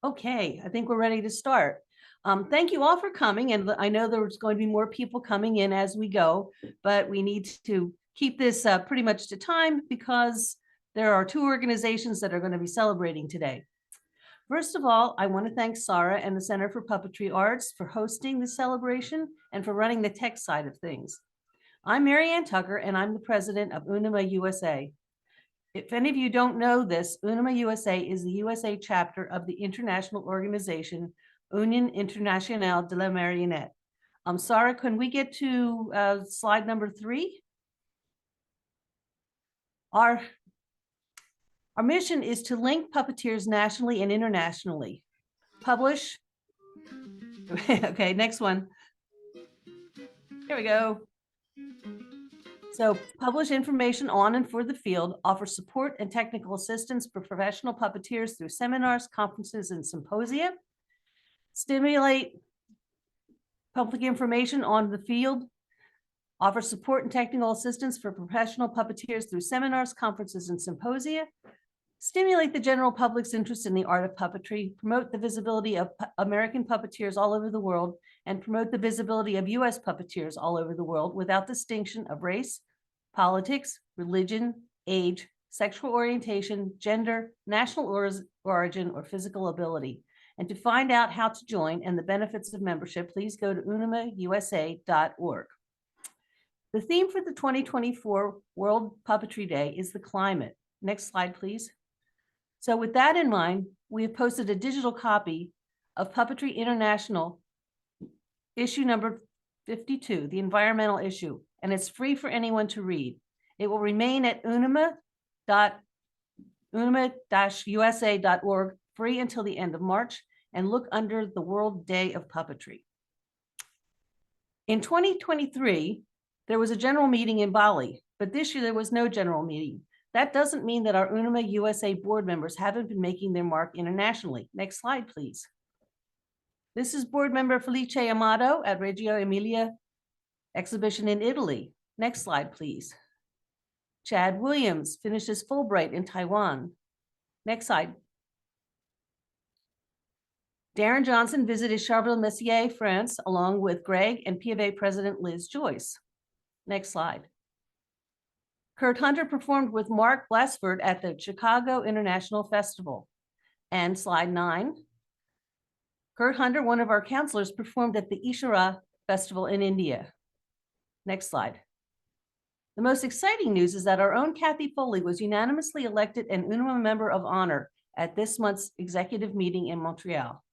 Okay, I think we're ready to start. Thank you all for coming, and I know there's going to be more people coming in as we go, but we need to keep this pretty much to time because there are two organizations that are going to be celebrating today. First of all, I want to thank Sarah and the Center for Puppetry Arts for hosting this celebration and for running the tech side of things. I'm Mary Ann Tucker, and I'm the president of UNIMA-USA. If any of you don't know this, UNIMA-USA is the USA chapter of the international organization Union Internationale de la Marionnette. Sarah, can we get to slide number 3? Our mission is to link puppeteers nationally and internationally. Publish. Okay, next one. Here we go. So publish information on and for the field, offer support and technical assistance for professional puppeteers through seminars, conferences, and symposia, stimulate public information on the field, offer support and technical assistance for professional puppeteers through seminars, conferences, and symposia, stimulate the general public's interest in the art of puppetry, promote the visibility of American puppeteers all over the world, and promote the visibility of U.S. puppeteers all over the world without distinction of race, politics, religion, age, sexual orientation, gender, national origin, or physical ability. And to find out how to join and the benefits of membership, please go to unimausa.org. The theme for the 2024 World Puppetry Day is the climate. Next slide, please. So with that in mind, we have posted a digital copy of Puppetry International issue number 52, the environmental issue, and it's free for anyone to read. It will remain at unima-usa.org free until the end of March, and look under the World Day of Puppetry. In 2023, there was a general meeting in Bali, but this year there was no general meeting. That doesn't mean that our UNIMA-USA board members haven't been making their mark internationally. Next slide, please. This is board member Felice Amato at Reggio Emilia exhibition in Italy. Next slide, please. Chad Williams finishes Fulbright in Taiwan. Next slide. Darren Johnson visited Charleville-Mézières, France, along with Greg and P of A president Liz Joyce. Next slide. Kurt Hunter performed with Mark Glassford at the Chicago International Festival. And slide 9. Kurt Hunter, one of our counselors, performed at the Ishara Festival in India. Next slide. The most exciting news is that our own Kathy Foley was unanimously elected an UNIMA Member of Honor at this month's executive meeting in Montreal.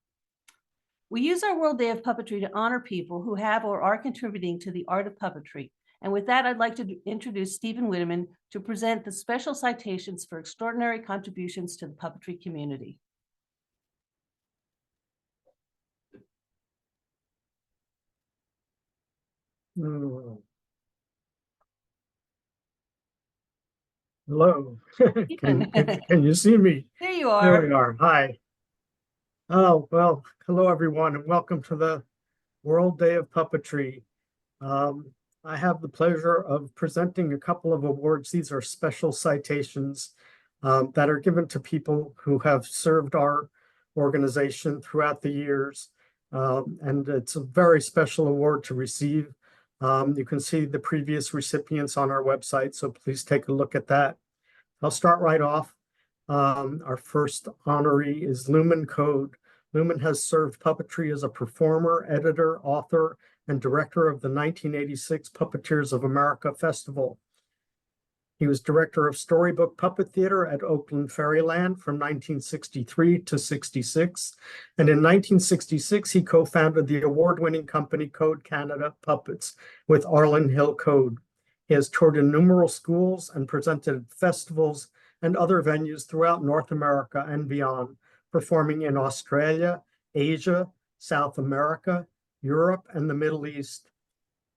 We use our World Day of Puppetry to honor people who have or are contributing to the art of puppetry. And with that, I'd like to introduce Stephen Whitteman to present the special citations for extraordinary contributions to the puppetry community. Hello. Can you see me? There you are. There we are. Hi. Oh, well, hello, everyone, and welcome to the World Day of Puppetry. I have the pleasure of presenting a couple of awards. These are special citations that are given to people who have served our organization throughout the years. And it's a very special award to receive. You can see the previous recipients on our website, so please take a look at that. I'll start right off. Our first honoree is Lumen Code. Lumen has served puppetry as a performer, editor, author, and director of the 1986 Puppeteers of America Festival. He was director of Storybook Puppet Theater at Oakland Fairyland from 1963 to 66. And in 1966, he co-founded the award-winning company Code Canada Puppets with Arlen Hill Code. He has toured in numerous schools and presented at festivals and other venues throughout North America and beyond, performing in Australia, Asia, South America, Europe, and the Middle East.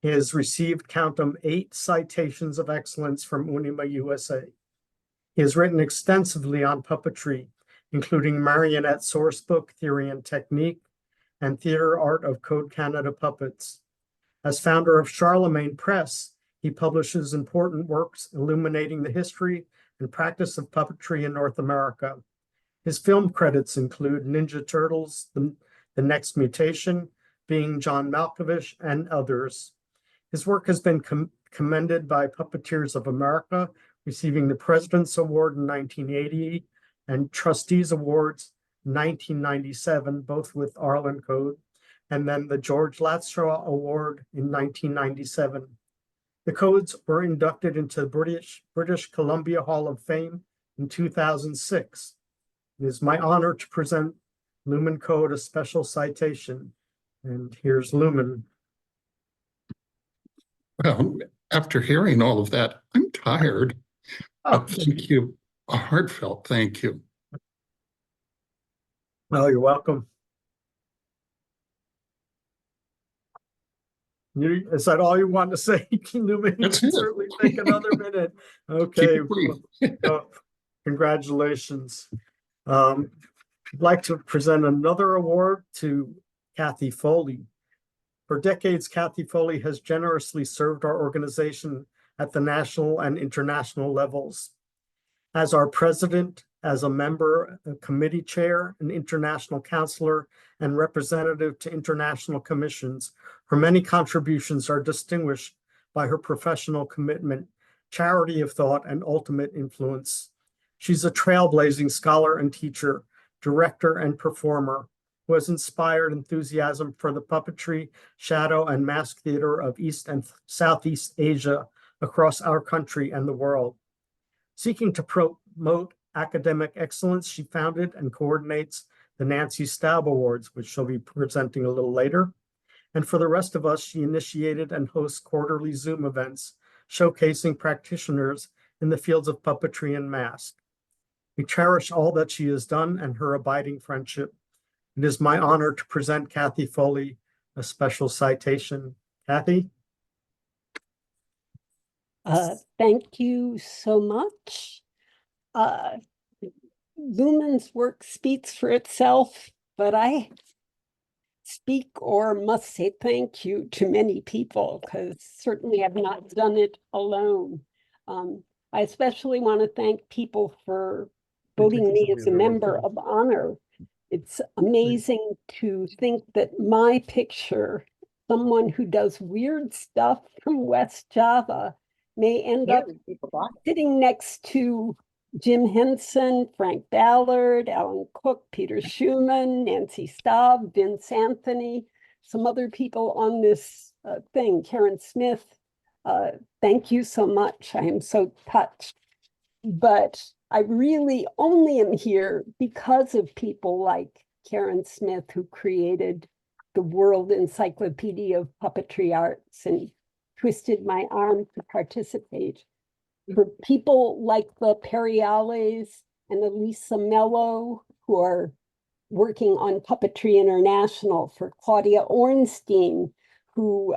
He has received, count them, 8 citations of excellence from UNIMA-USA. He has written extensively on puppetry, including Marionette Sourcebook, Theory and Technique, and Theater Art of Code Canada Puppets. As founder of Charlemagne Press, he publishes important works illuminating the history and practice of puppetry in North America. His film credits include Ninja Turtles, The Next Mutation, Being John Malkovich, and others. His work has been commended by Puppeteers of America, receiving the President's Award in 1980 and Trustees Awards 1997, both with Arlen Code, and then the George Latshaw Award in 1997. The codes were inducted into the British Columbia Hall of Fame in 2006. It is my honor to present Lumen Code a special citation. And here's Lumen. Well, after hearing all of that, I'm tired. Oh, Thank you. A heartfelt thank you. well, you're welcome. Is that all you want to say, Lumen? You That's can it. certainly take another minute. Okay. Keep it brief. Oh, congratulations. I'd like to present another award to Kathy Foley. For decades, Kathy Foley has generously served our organization at the national and international levels. As our president, as a member, a committee chair, an international counselor, and representative to international commissions, her many contributions are distinguished by her professional commitment, charity of thought, and ultimate influence. She's a trailblazing scholar and teacher, director and performer who has inspired enthusiasm for the puppetry, shadow, and mask theater of East and Southeast Asia across our country and the world. Seeking to promote academic excellence, she founded and coordinates the Nancy Staub Awards, which she'll be presenting a little later. And for the rest of us, she initiated and hosts quarterly Zoom events showcasing practitioners in the fields of puppetry and mask. We cherish all that she has done and her abiding friendship. It is my honor to present Kathy Foley a special citation. Kathy? Thank you so much. Lumen's work speaks for itself, but I speak or must say thank you to many people because certainly I've not done it alone. I especially want to thank people for voting me as a member of honor. It's amazing to think that my picture, someone who does weird stuff from West Java, may end up sitting next to Jim Henson, Frank Ballard, Alan Cook, Peter Schumann, Nancy Staub, Vince Anthony, some other people on this thing, Karen Smith. Thank you so much. I am so touched. But I really only am here because of people like Karen Smith, who created the World Encyclopedia of Puppetry Arts and twisted my arm to participate. For people like the Periales and Elisa Mello, who are working on Puppetry International, for Claudia Ornstein, who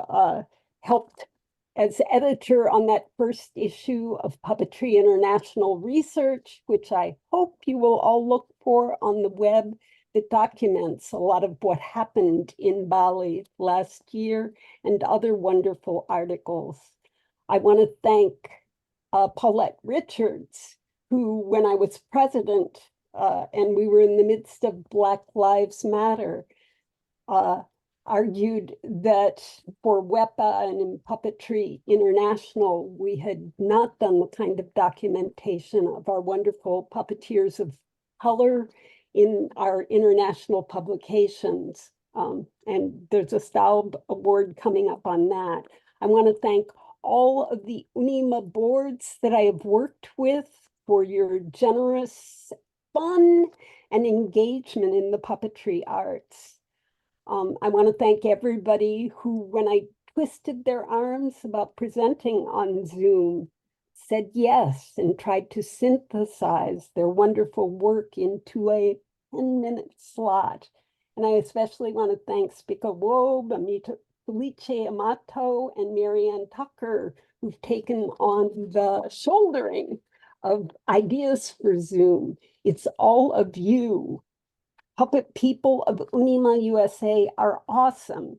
helped as editor on that first issue of Puppetry International Research, which I hope you will all look for on the web, that documents a lot of what happened in Bali last year and other wonderful articles. I want to thank Paulette Richards, who, when I was president and we were in the midst of Black Lives Matter, argued that for WEPA and in Puppetry International, we had not done the kind of documentation of our wonderful puppeteers of color in our international publications. And there's a Staub Award coming up on that. I want to thank all of the UNIMA boards that I have worked with for your generous fun and engagement in the puppetry arts. I want to thank everybody who, when I twisted their arms about presenting on Zoom, said yes and tried to synthesize their wonderful work into a 10-minute slot. And I especially want to thank Spica Wobe, Amita Felice Amato, and Marianne Tucker, who've taken on the shouldering of ideas for Zoom. It's all of you. Puppet people of UNIMA-USA are awesome.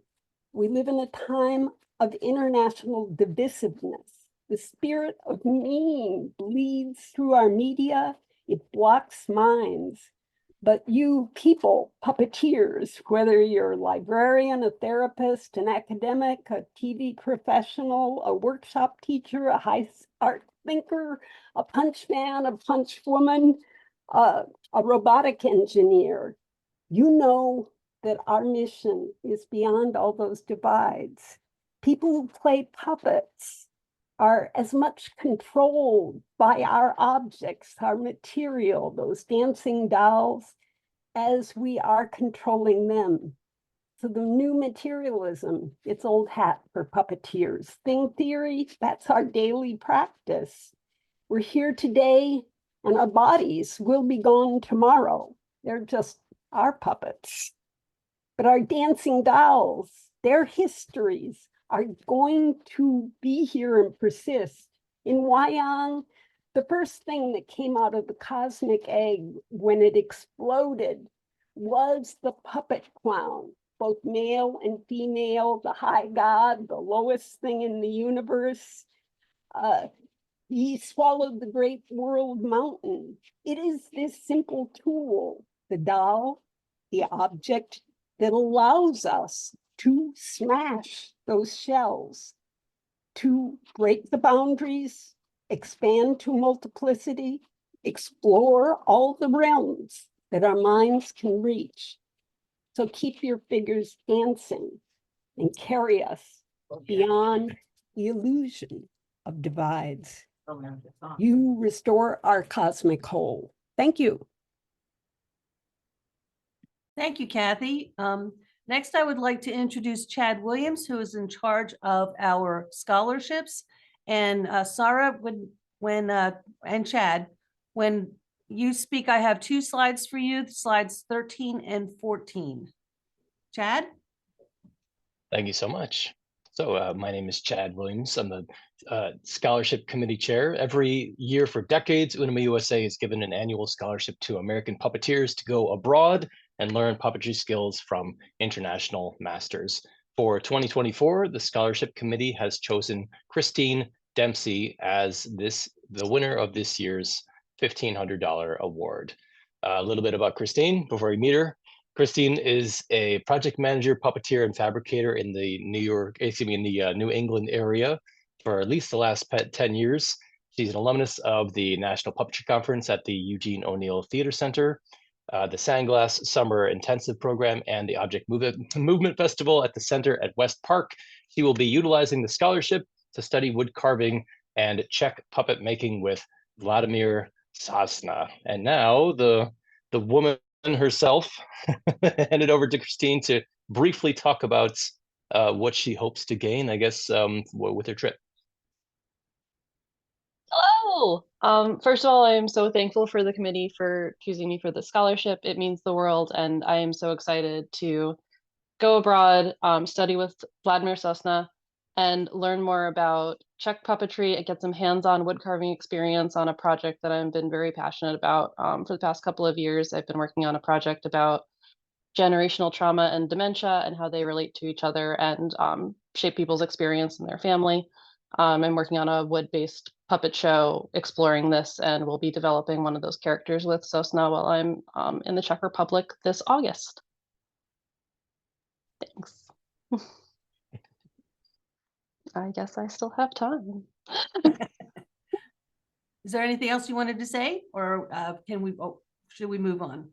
We live in a time of international divisiveness. The spirit of mean bleeds through our media. It blocks minds. But you people, puppeteers, whether you're a librarian, a therapist, an academic, a TV professional, a workshop teacher, a high art thinker, a punch man, a punch woman, a robotic engineer, you know that our mission is beyond all those divides. People who play puppets are as much controlled by our objects, our material, those dancing dolls, as we are controlling them. So the new materialism, it's old hat for puppeteers. Thing theory, that's our daily practice. We're here today and our bodies will be gone tomorrow. They're just our puppets. But our dancing dolls, their histories are going to be here and persist. In Wyong, the first thing that came out of the cosmic egg when it exploded was the puppet clown, both male and female, the high god, the lowest thing in the universe. He swallowed the great world mountain. It is this simple tool, the doll, the object, that allows us to smash those shells, to break the boundaries, expand to multiplicity, explore all the realms that our minds can reach. So keep your figures dancing and carry us beyond the illusion of divides. You restore our cosmic whole. Thank you. Thank you, Kathy. Next, I would like to introduce Chad Williams, who is in charge of our scholarships. And Sarah, and Chad, when you speak, I have 2 slides for you, slides 13 and 14. Chad? Thank you so much. So my name is Chad Williams. I'm the scholarship committee chair. Every year for decades, UNIMA-USA has given an annual scholarship to American puppeteers to go abroad and learn puppetry skills from international masters. For 2024, the scholarship committee has chosen Christine Dempsey as the winner of this year's $1,500 award. A little bit about Christine before we meet her. Christine is a project manager, puppeteer, and fabricator in the New England area for at least the last 10 years. She's an alumnus of the National Puppetry Conference at the Eugene O'Neill Theater Center, the Sandglass Summer Intensive Program, and the Object Movement Festival at the Center at West Park. She will be utilizing the scholarship to study wood carving and Czech puppet making with Vladimir Sosna. And now the woman herself, hand it over to Christine to briefly talk about what she hopes to gain, I guess, with her trip. Hello. First of all, I am so thankful for the committee for choosing me for the scholarship. It means the world, and I am so excited to go abroad, study with Vladimir Sosna, and learn more about Czech puppetry and get some hands-on wood carving experience on a project that I've been very passionate about. For the past couple of years, I've been working on a project about generational trauma and dementia and how they relate to each other and shape people's experience in their family. I'm working on a wood-based puppet show exploring this, and we'll be developing one of those characters with Sosna while I'm in the Czech Republic this August. Thanks. I guess I still have time. Is there anything else you wanted to say, or should we move on?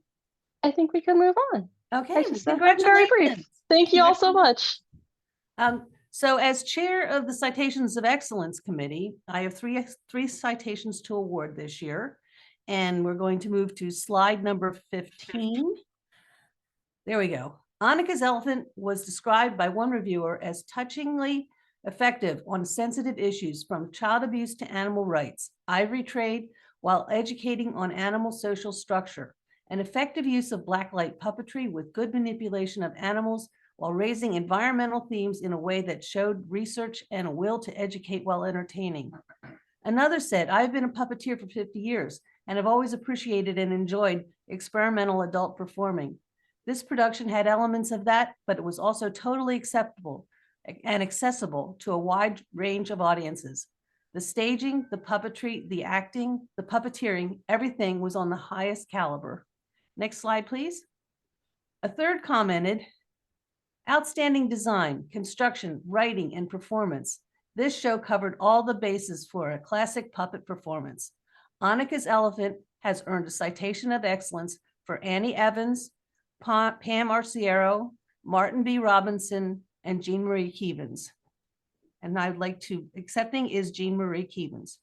I think we can move on. Okay, I'm very brief. congratulations. Thank you all so much. So as chair of the Citations of Excellence Committee, I have three citations to award this year, and we're going to move to slide number 15. There we go. Annika's elephant was described by one reviewer as touchingly effective on sensitive issues from child abuse to animal rights, ivory trade, while educating on animal social structure, an effective use of blacklight puppetry with good manipulation of animals while raising environmental themes in a way that showed research and a will to educate while entertaining. Another said, I've been a puppeteer for 50 years and have always appreciated and enjoyed experimental adult performing. This production had elements of that, but it was also totally acceptable and accessible to a wide range of audiences. The staging, the puppetry, the acting, the puppeteering, everything was on the highest caliber. Next slide, please. A third commented, outstanding design, construction, writing, and performance. This show covered all the bases for a classic puppet performance. Annika's Elephant has earned a citation of excellence for Annie Evans, Pam Arciero, Martin B. Robinson, and Jean Marie Keevens. And I'd like to, accepting is Jean Marie Keevens.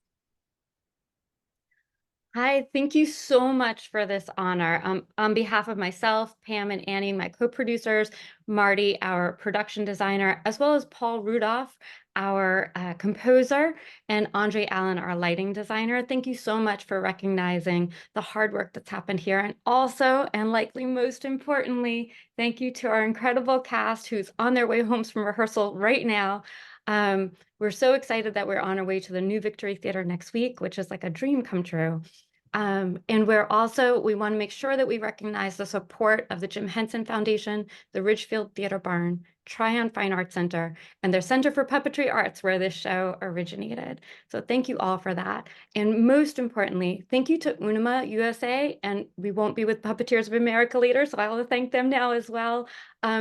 Hi, thank you so much for this honor. On behalf of myself, Pam and Annie, my co-producers, Marty, our production designer, as well as Paul Rudolph, our composer, and Andre Allen, our lighting designer. Thank you so much for recognizing the hard work that's happened here. And also, and likely most importantly, thank you to our incredible cast who's on their way home from rehearsal right now. We're so excited that we're on our way to the New Victory Theater next week, which is like a dream come true. And we want to make sure that we recognize the support of the Jim Henson Foundation, the Ridgefield Theater Barn, Tryon Fine Arts Center, and their Center for Puppetry Arts, where this show originated. So thank you all for that. And most importantly, thank you to UNIMA-USA, and we won't be with Puppeteers of America later, so I will thank them now as well,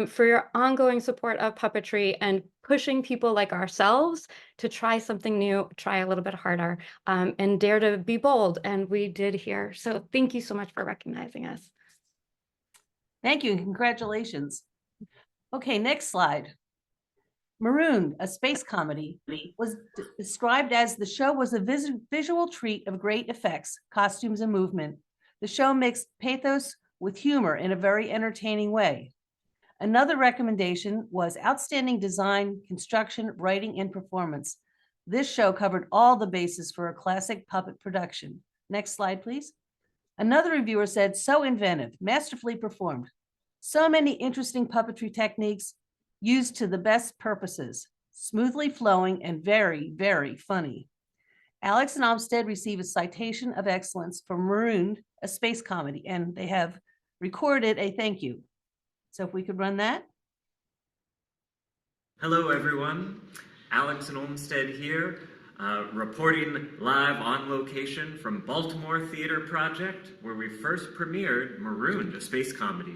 for your ongoing support of puppetry and pushing people like ourselves to try something new, try a little bit harder, and dare to be bold. And we did here. So thank you so much for recognizing us. Thank you and congratulations. Okay, next slide. Marooned, a space comedy, was described as the show was a visual treat of great effects, costumes, and movement. The show mixed pathos with humor in a very entertaining way. Another recommendation was outstanding design, construction, writing, and performance. This show covered all the bases for a classic puppet production. Next slide, please. Another reviewer said, so inventive, masterfully performed. So many interesting puppetry techniques used to the best purposes, smoothly flowing and very, very funny. Alex and Olmsted receive a citation of excellence for Marooned, a space comedy, and they have recorded a thank you. So if we could run that. Hello, everyone. Alex and Olmsted here, reporting live on location from Baltimore Theater Project, where we first premiered Marooned, a space comedy.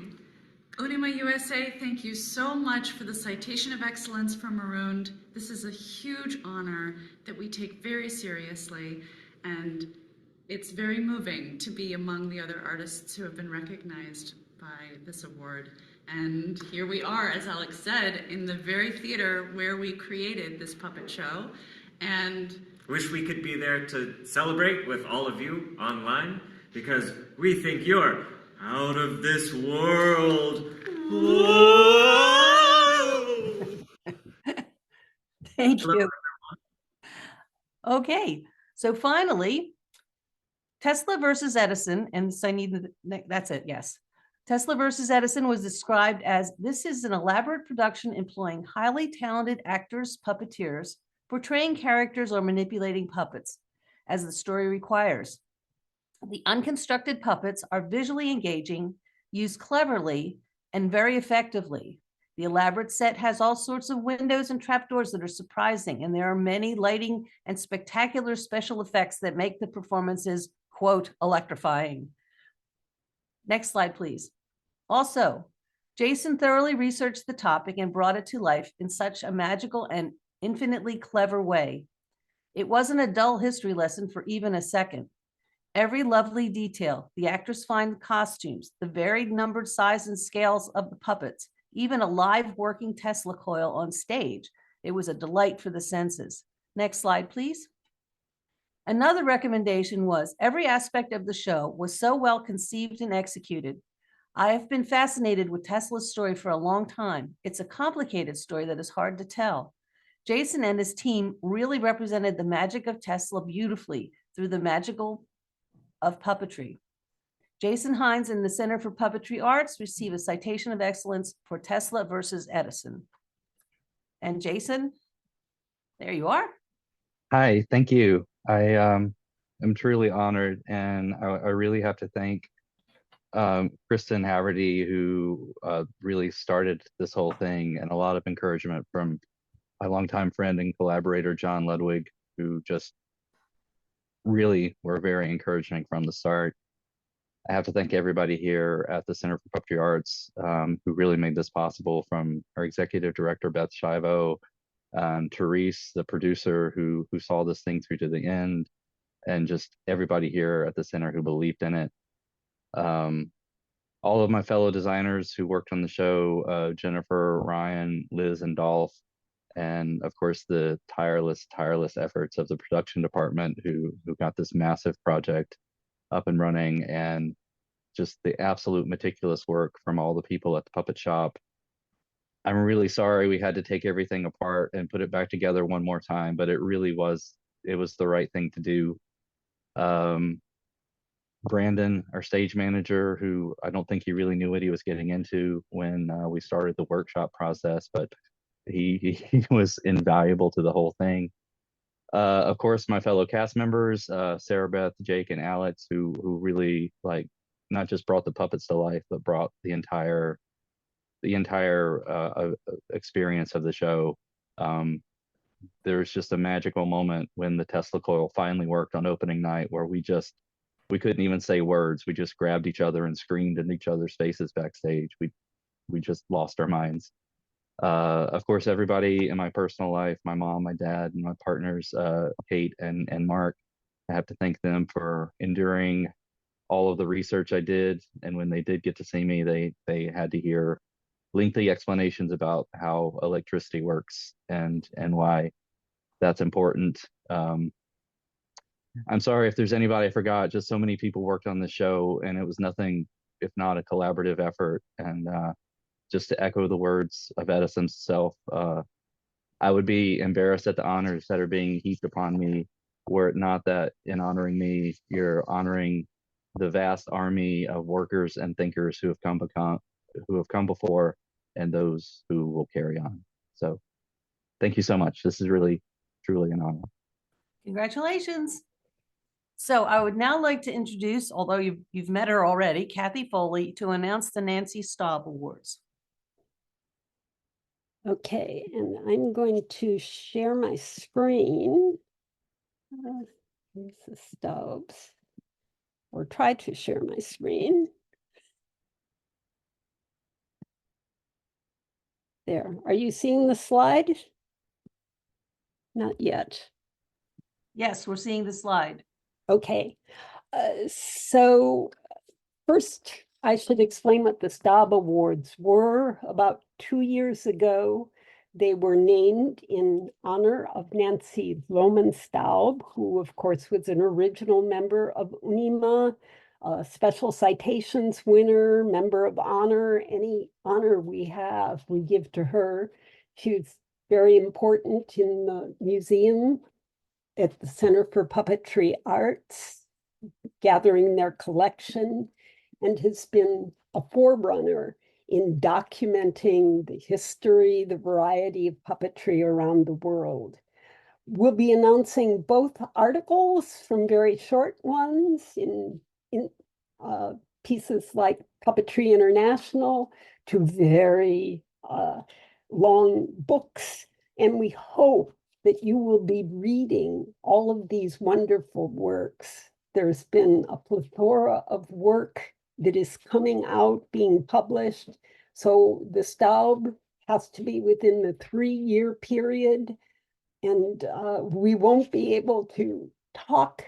UNIMA-USA, thank you so much for the Citation of Excellence for Marooned. This is a huge honor that we take very seriously, and it's very moving to be among the other artists who have been recognized by this award. And here we are, as Alex said, in the very theater where we created this puppet show. And wish we could be there to celebrate with all of you online, because we think you're out of this world. Whoa! Thank you. Okay, so finally, Tesla versus Edison, and so I need, that's it, yes. Tesla versus Edison was described as, this is an elaborate production employing highly talented actors, puppeteers, portraying characters or manipulating puppets, as the story requires. The unconstructed puppets are visually engaging, used cleverly, and very effectively. The elaborate set has all sorts of windows and trapdoors that are surprising, and there are many lighting and spectacular special effects that make the performances, quote, electrifying. Next slide, please. Also, Jason thoroughly researched the topic and brought it to life in such a magical and infinitely clever way. It wasn't a dull history lesson for even a second. Every lovely detail, the actors' fine costumes, the varied numbered size and scales of the puppets, even a live working Tesla coil on stage. It was a delight for the senses. Next slide, please. Another recommendation was every aspect of the show was so well conceived and executed. I have been fascinated with Tesla's story for a long time. It's a complicated story that is hard to tell. Jason and his team really represented the magic of Tesla beautifully through the magical of puppetry. Jason Hines and the Center for Puppetry Arts receive a citation of excellence for Tesla versus Edison. And Jason, there you are. Hi, thank you. I am truly honored, and I really have to thank Kristen Haverty, who really started this whole thing, and a lot of encouragement from my longtime friend and collaborator, John Ludwig, who just really were very encouraging from the start. I have to thank everybody here at the Center for Puppetry Arts who really made this possible, from our executive director, Beth Shivo, Therese, the producer who saw this thing through to the end, and just everybody here at the center who believed in it. All of my fellow designers who worked on the show, Jennifer, Ryan, Liz, and Dolph, and of course the tireless efforts of the production department who got this massive project up and running, and just the absolute meticulous work from all the people at the puppet shop. I'm really sorry we had to take everything apart and put it back together one more time, but it was the right thing to do. Brandon, our stage manager, who I don't think he really knew what he was getting into when we started the workshop process, but he was invaluable to the whole thing. Of course, my fellow cast members, Sarah Beth, Jake, and Alex, who really, like, not just brought the puppets to life, but brought the entire experience of the show. There's just a magical moment when the Tesla coil finally worked on opening night, where we couldn't even say words. We just grabbed each other and screamed in each other's faces backstage. We just lost our minds. Of course, everybody in my personal life, my mom, my dad, and my partners, Kate and Mark, I have to thank them for enduring all of the research I did. And when they did get to see me, they had to hear lengthy explanations about how electricity works and why that's important. I'm sorry if there's anybody I forgot. Just so many people worked on the show, and it was nothing if not a collaborative effort. And just to echo the words of Edison himself, I would be embarrassed at the honors that are being heaped upon me, were it not that in honoring me, you're honoring the vast army of workers and thinkers who have come before, and those who will carry on. So thank you so much. This is really, truly an honor. Congratulations. So I would now like to introduce, although you've met her already, Kathy Foley, to announce the Nancy Staub Awards. Okay, and I'm going to share my screen. Here's the Staubs, or try to share my screen. There, are you seeing the slide? Not yet. Yes, we're seeing the slide. Okay, so first I should explain what the Staub Awards were. About 2 years ago, they were named in honor of Nancy Staub, who of course was an original member of UNIMA, special citations winner, member of honor. Any honor we have, we give to her. She was very important in the museum at the Center for Puppetry Arts, gathering their collection, and has been a forerunner in documenting the history, the variety of puppetry around the world. We'll be announcing both articles, from very short ones in pieces like Puppetry International to very long books. And we hope that you will be reading all of these wonderful works. There's been a plethora of work that is coming out, being published. So the Staub has to be within the 3-year period. And we won't be able to talk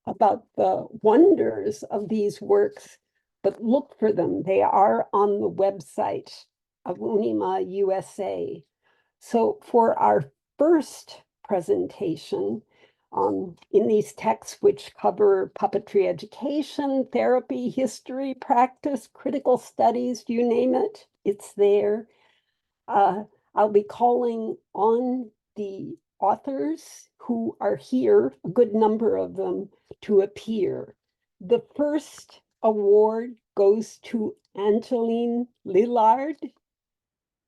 about the wonders of these works, but look for them. They are on the website of UNIMA-USA. So for our first presentation, in these texts, which cover puppetry education, therapy, history, practice, critical studies, you name it, it's there. I'll be calling on the authors who are here, a good number of them, to appear. The first award goes to Angeline Lillard,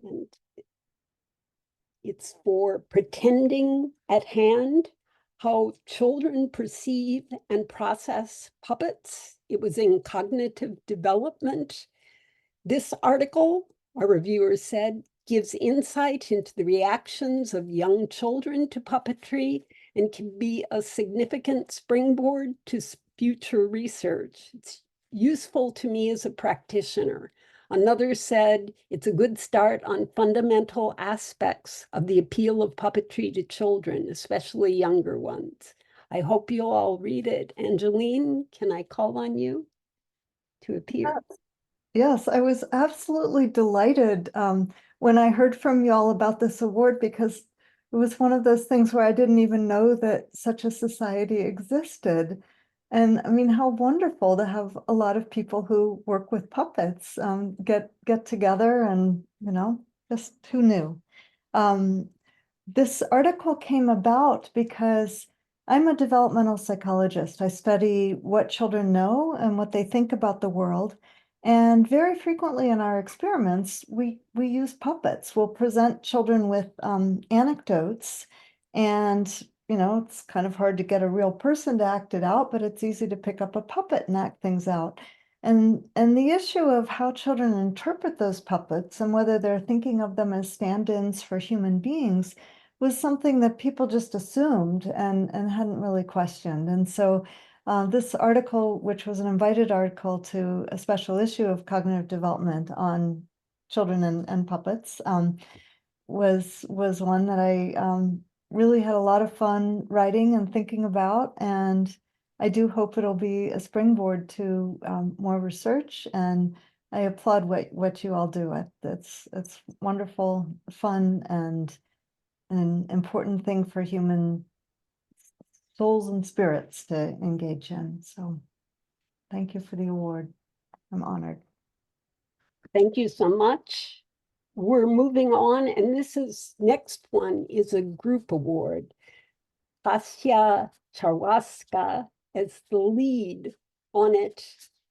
and it's for Pretending at Hand: How Children Perceive and Process Puppets. It was in Cognitive Development. This article, our reviewer said, gives insight into the reactions of young children to puppetry and can be a significant springboard to future research. It's useful to me as a practitioner. Another said, it's a good start on fundamental aspects of the appeal of puppetry to children, especially younger ones. I hope you'll all read it. Angeline, can I call on you to appear? Yes, I was absolutely delighted when I heard from you all about this award, because it was one of those things where I didn't even know that such a society existed. And I mean, how wonderful to have a lot of people who work with puppets get together, and, just who knew? This article came about because I'm a developmental psychologist. I study what children know and what they think about the world. And very frequently in our experiments, we use puppets. We'll present children with anecdotes, and it's kind of hard to get a real person to act it out, but it's easy to pick up a puppet and act things out. And the issue of how children interpret those puppets and whether they're thinking of them as stand-ins for human beings was something that people just assumed and hadn't really questioned. And so this article, which was an invited article to a special issue of Cognitive Development on children and puppets, was one that I really had a lot of fun writing and thinking about. And I do hope it'll be a springboard to more research. And I applaud what you all do. It's wonderful, fun, and an important thing for human souls and spirits to engage in. So thank you for the award. I'm honored. Thank you so much. We're moving on, and next one is a group award. Kasia Charwaska as the lead on it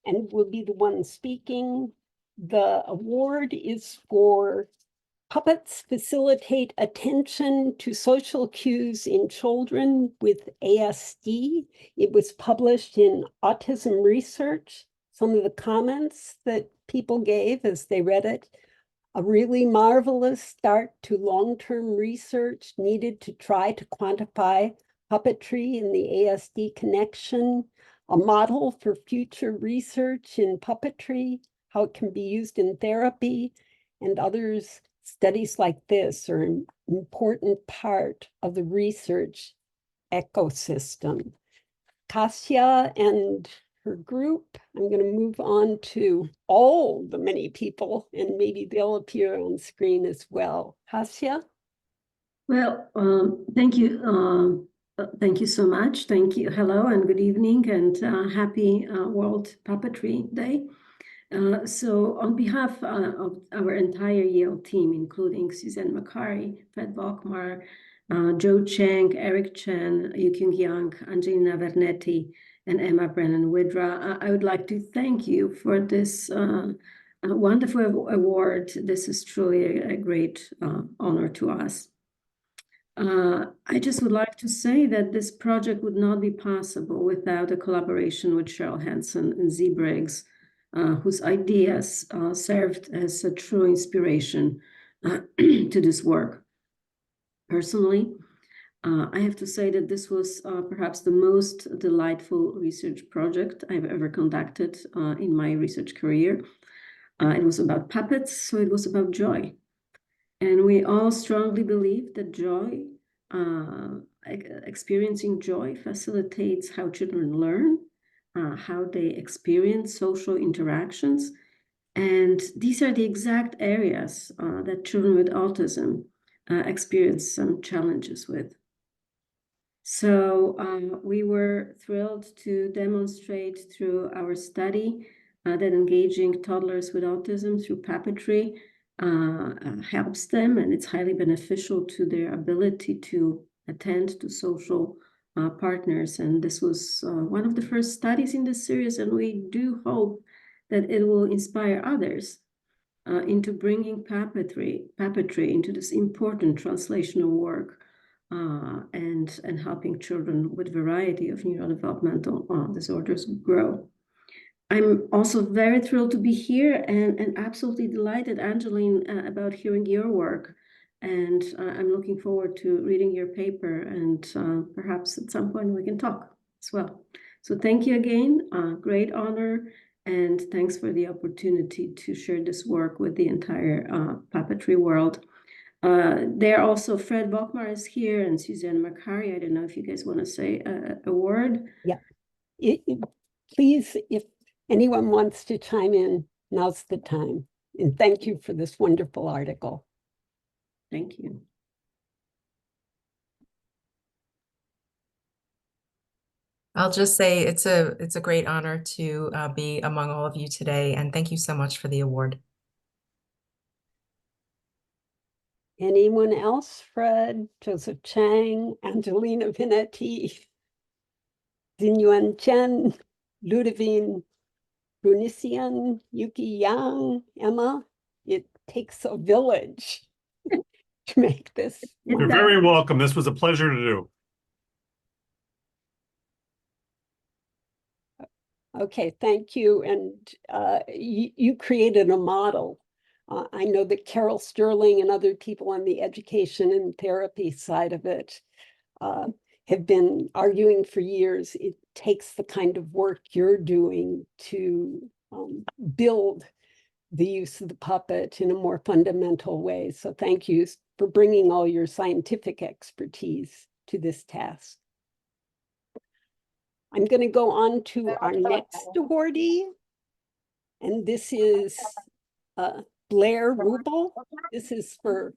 and will be the one speaking. The award is for Puppets Facilitate Attention to Social Cues in Children with ASD. It was published in Autism Research. Some of the comments that people gave as they read it: a really marvelous start to long-term research needed to try to quantify puppetry and the ASD connection, a model for future research in puppetry, how it can be used in therapy, and others. Studies like this are an important part of the research ecosystem. Kasia and her group, I'm going to move on to all the many people, and maybe they'll appear on screen as well. Kasia? Well, thank you. Thank you so much. Thank you. Hello and good evening, and happy World Puppetry Day. So on behalf of our entire Yale team, including Suzanne Macari, Fred Volkmar, Joe Chang, Eric Chen, Yukyung Yang, Angelina Vernetti, and Emma Brennan-Widra, I would like to thank you for this wonderful award. This is truly a great honor to us. I just would like to say that this project would not be possible without a collaboration with Cheryl Hansen and Z. Briggs, whose ideas served as a true inspiration to this work. Personally, I have to say that this was perhaps the most delightful research project I've ever conducted in my research career. It was about puppets, so it was about joy. And we all strongly believe that joy, experiencing joy, facilitates how children learn, how they experience social interactions. And these are the exact areas that children with autism experience some challenges with. So we were thrilled to demonstrate through our study that engaging toddlers with autism through puppetry helps them, and it's highly beneficial to their ability to attend to social partners. And this was one of the first studies in this series, and we do hope that it will inspire others into bringing puppetry into this important translational work and helping children with variety of neurodevelopmental disorders grow. I'm also very thrilled to be here and absolutely delighted, Angeline, about hearing your work. And I'm looking forward to reading your paper, and perhaps at some point we can talk as well. So thank you again, great honor. And thanks for the opportunity to share this work with the entire puppetry world. There also, Fred Bokmar is here and Suzanne Macari. I don't know if you guys want to say a word. Yeah. Please, if anyone wants to chime in, now's the time. And thank you for this wonderful article. Thank you. I'll just say it's a great honor to be among all of you today, and thank you so much for the award. Anyone else? Fred, Joseph Chang, Angelina Vinetti, Xinyuan Chen, Ludovine Brunisian, Yuki Yang, Emma. It takes a village to make this. You're very welcome. This was a pleasure to do. Okay, thank you. And you created a model. I know that Carol Sterling and other people on the education and therapy side of it have been arguing for years. It takes the kind of work you're doing to build the use of the puppet in a more fundamental way. So thank you for bringing all your scientific expertise to this task. I'm going to go on to our next awardee, and this is Blair Rubel. This is for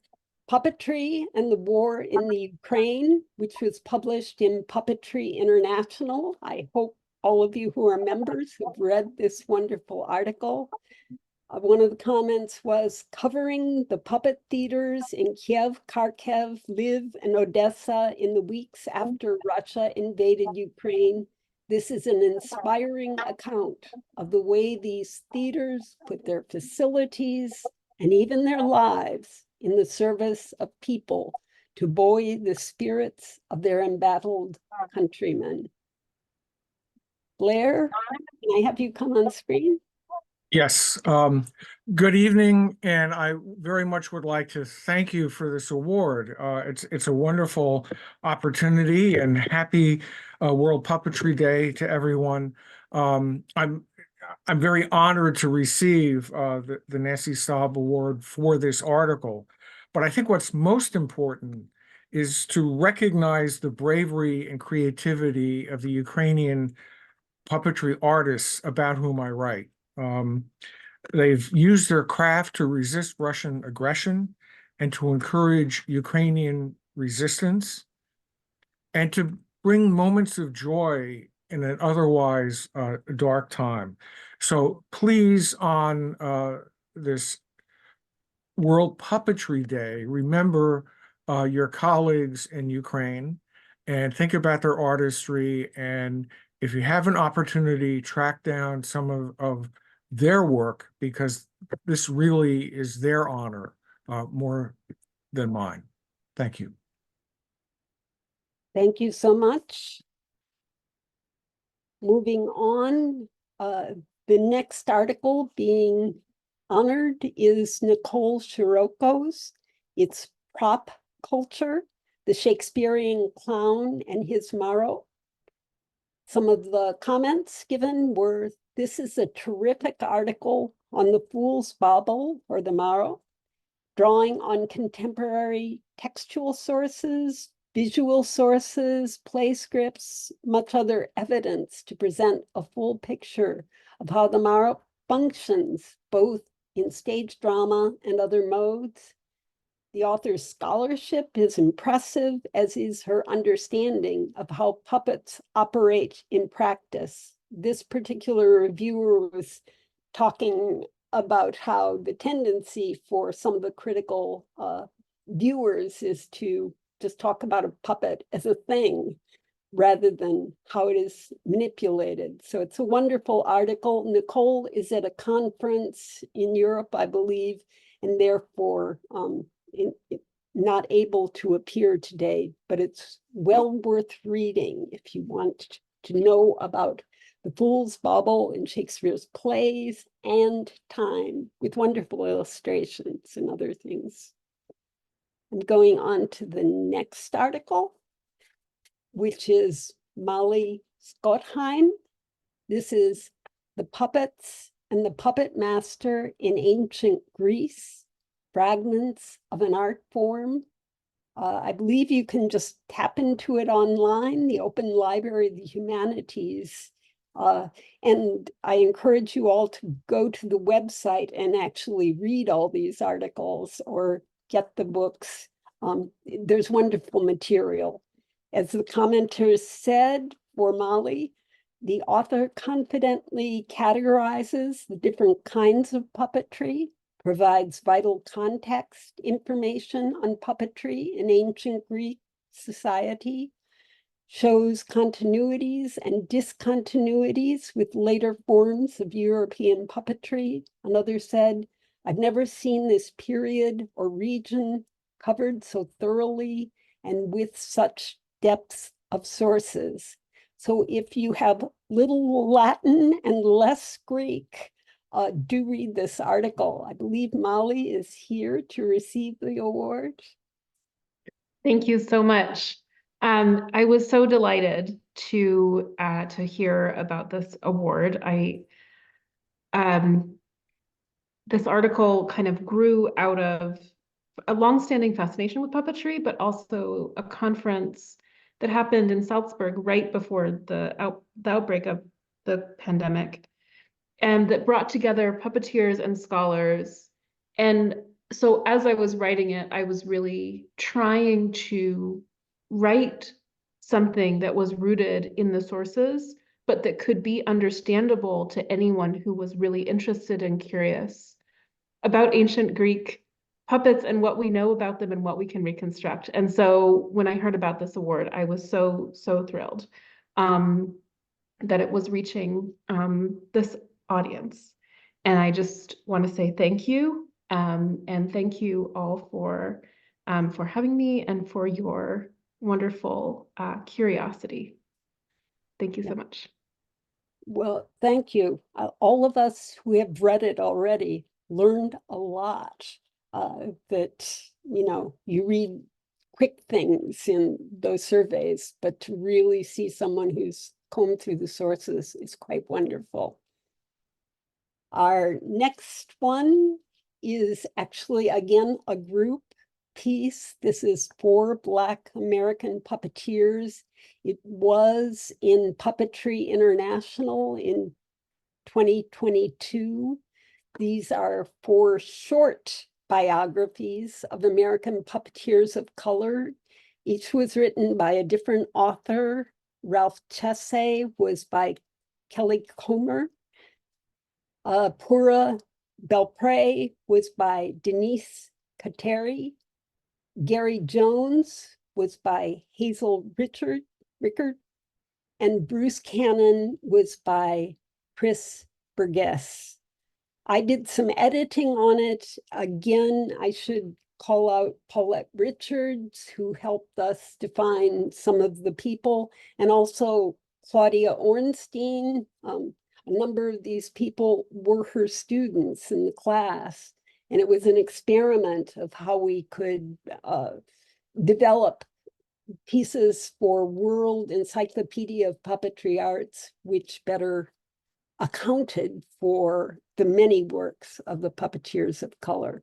Puppetry and the War in the Ukraine, which was published in Puppetry International. I hope all of you who are members have read this wonderful article. One of the comments was covering the puppet theaters in Kiev, Kharkiv, Lviv, and Odessa in the weeks after Russia invaded Ukraine. This is an inspiring account of the way these theaters put their facilities and even their lives in the service of people to buoy the spirits of their embattled countrymen. Blair, can I have you come on screen? Yes, good evening, and I very much would like to thank you for this award. It's a wonderful opportunity, and happy World Puppetry Day to everyone. I'm very honored to receive the Nancy Staub Award for this article, but I think what's most important is to recognize the bravery and creativity of the Ukrainian puppetry artists about whom I write. They've used their craft to resist Russian aggression and to encourage Ukrainian resistance and to bring moments of joy in an otherwise dark time. So please, on this World Puppetry Day, remember your colleagues in Ukraine and think about their artistry. And if you have an opportunity, track down some of their work, because this really is their honor more than mine. Thank you. Thank you so much. Moving on, the next article being honored is Nicole Shiroko's. It's Prop Culture, the Shakespearean Clown and His Morrow. Some of the comments given were, this is a terrific article on the Fool's Bauble, or the Morrow, drawing on contemporary textual sources, visual sources, play scripts, much other evidence to present a full picture of how the Morrow functions, both in stage drama and other modes. The author's scholarship is impressive, as is her understanding of how puppets operate in practice. This particular reviewer was talking about how the tendency for some of the critical viewers is to just talk about a puppet as a thing rather than how it is manipulated. So it's a wonderful article. Nicole is at a conference in Europe, I believe, and therefore not able to appear today, but it's well worth reading if you want to know about the Fool's Bauble in Shakespeare's plays and time, with wonderful illustrations and other things. I'm going on to the next article, which is Molly Schottheim. This is The Puppets and the Puppet Master in Ancient Greece, Fragments of an Art Form. I believe you can just tap into it online, the Open Library of the Humanities. And I encourage you all to go to the website and actually read all these articles or get the books. There's wonderful material. As the commenter said for Molly, the author confidently categorizes the different kinds of puppetry, provides vital context information on puppetry in ancient Greek society, shows continuities and discontinuities with later forms of European puppetry. Another said, "I've never seen this period or region covered so thoroughly and with such depth of sources." So if you have little Latin and less Greek, do read this article. I believe Molly is here to receive the award. Thank you so much. I was so delighted to hear about this award. This article kind of grew out of a longstanding fascination with puppetry, but also a conference that happened in Salzburg right before the outbreak of the pandemic, and that brought together puppeteers and scholars. And so as I was writing it, I was really trying to write something that was rooted in the sources, but that could be understandable to anyone who was really interested and curious about ancient Greek puppets and what we know about them and what we can reconstruct. And so when I heard about this award, I was so thrilled that it was reaching this audience. And I just want to say thank you, and thank you all for having me and for your wonderful curiosity. Thank you so much. Well, thank you. All of us who have read it already learned a lot. That, you read quick things in those surveys, but to really see someone who's combed through the sources is quite wonderful. Our next one is actually, again, a group piece. This is for Black American puppeteers. It was in Puppetry International in 2022. These are 4 short biographies of American puppeteers of color. Each was written by a different author. Ralph Chesay was by Kelly Comer. Pura Belpre was by Denise Kateri. Gary Jones was by Hazel Rickard. And Bruce Cannon was by Chris Burgess. I did some editing on it. Again, I should call out Paulette Richards, who helped us define some of the people, and also Claudia Ornstein. A number of these people were her students in the class, and it was an experiment of how we could develop pieces for World Encyclopedia of Puppetry Arts, which better accounted for the many works of the puppeteers of color.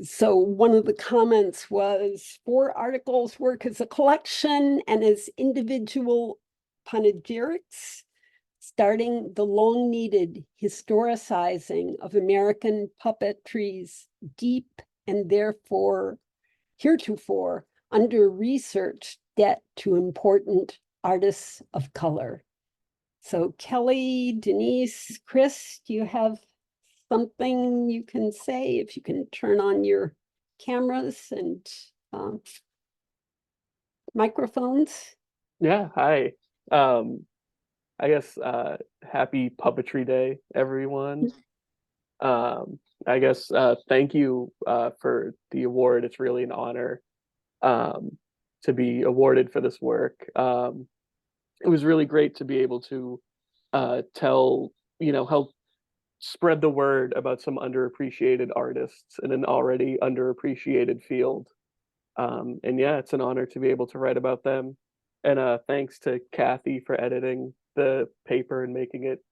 So one of the comments was, 4 articles work as a collection and as individual panegyrics, starting the long-needed historicizing of American puppetry's deep and therefore heretofore under-researched debt to important artists of color. So Kelly, Denise, Chris, do you have something you can say? If you can turn on your cameras and microphones. Yeah, hi. I guess happy Puppetry Day, everyone. I guess thank you for the award. It's really an honor to be awarded for this work. It was really great to be able to help spread the word about some underappreciated artists in an already underappreciated field. And yeah, it's an honor to be able to write about them. And thanks to Kathy for editing the paper and making it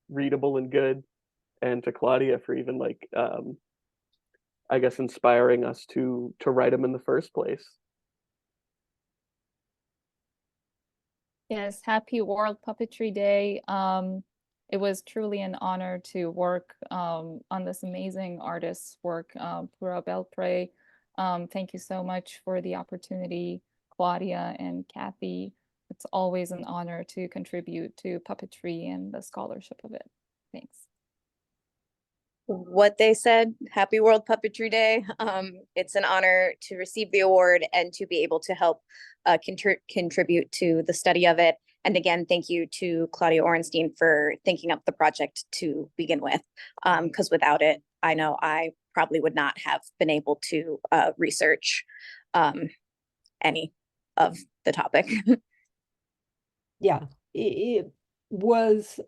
readable and good, and to Claudia for even like I guess inspiring us to write them in the first place. Yes, happy World Puppetry Day. It was truly an honor to work on this amazing artist's work, Pura Belpre. Thank you so much for the opportunity, Claudia and Kathy. It's always an honor to contribute to puppetry and the scholarship of it. Thanks. What they said, happy World Puppetry Day. It's an honor to receive the award and to be able to help contribute to the study of it. And again, thank you to Claudia Orenstein for thinking up the project to begin with, because without it, I know I probably would not have been able to research any of the topic. Yeah, it was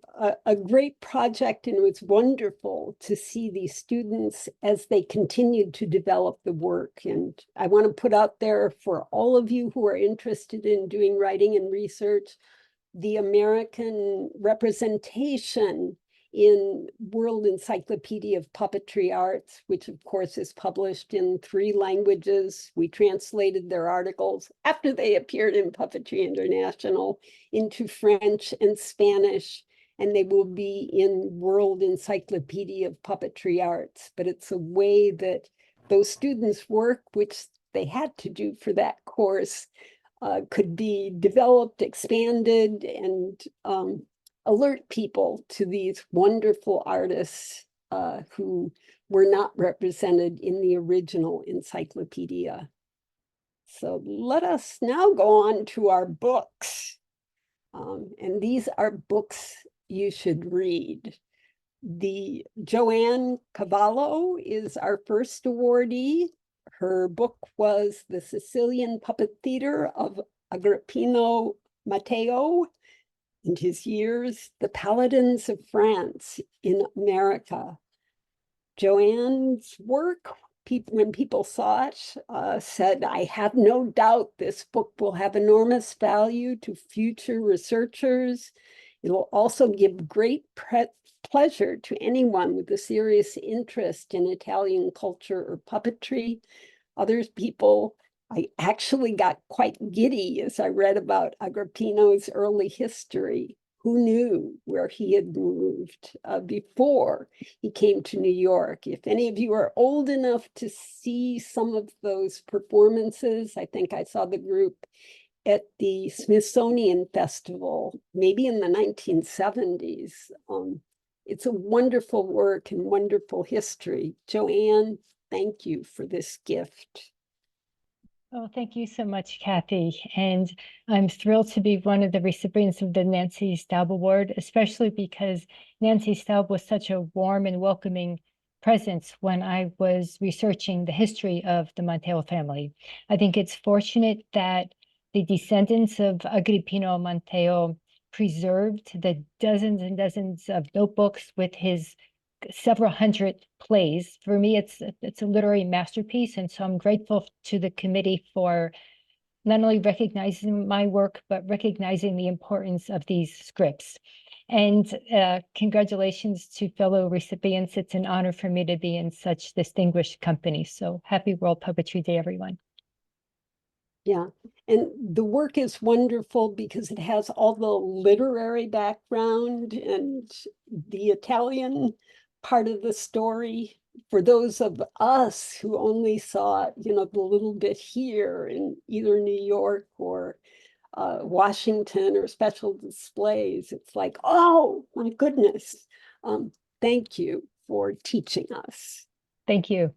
a great project, and it was wonderful to see these students as they continued to develop the work. And I want to put out there for all of you who are interested in doing writing and research, the American representation in World Encyclopedia of Puppetry Arts, which of course is published in 3 languages. We translated their articles after they appeared in Puppetry International into French and Spanish, and they will be in World Encyclopedia of Puppetry Arts. But it's a way that those students' work, which they had to do for that course, could be developed, expanded, and alert people to these wonderful artists who were not represented in the original encyclopedia. So let us now go on to our books. And these are books you should read. The Joanne Cavallo is our first awardee. Her book was The Sicilian Puppet Theater of Agrippino Matteo and His Years, The Paladins of France in America. Joanne's work, when people saw it, said, I have no doubt this book will have enormous value to future researchers. It will also give great pleasure to anyone with a serious interest in Italian culture or puppetry. Other people, I actually got quite giddy as I read about Agrippino's early history. Who knew where he had moved before he came to New York? If any of you are old enough to see some of those performances, I think I saw the group at the Smithsonian Festival, maybe in the 1970s. It's a wonderful work and wonderful history. Joanne, thank you for this gift. Oh, thank you so much, Kathy. And I'm thrilled to be one of the recipients of the Nancy Staub Award, especially because Nancy Staub was such a warm and welcoming presence when I was researching the history of the Matteo family. I think it's fortunate that the descendants of Agrippino Matteo preserved the dozens and dozens of notebooks with his several hundred plays. For me, it's a literary masterpiece, and so I'm grateful to the committee for not only recognizing my work, but recognizing the importance of these scripts. And congratulations to fellow recipients. It's an honor for me to be in such distinguished company. So happy World Puppetry Day, everyone. Yeah, and the work is wonderful because it has all the literary background and the Italian part of the story. For those of us who only saw, the little bit here in either New York or Washington or special displays, it's like, oh my goodness. Thank you for teaching us. Thank you.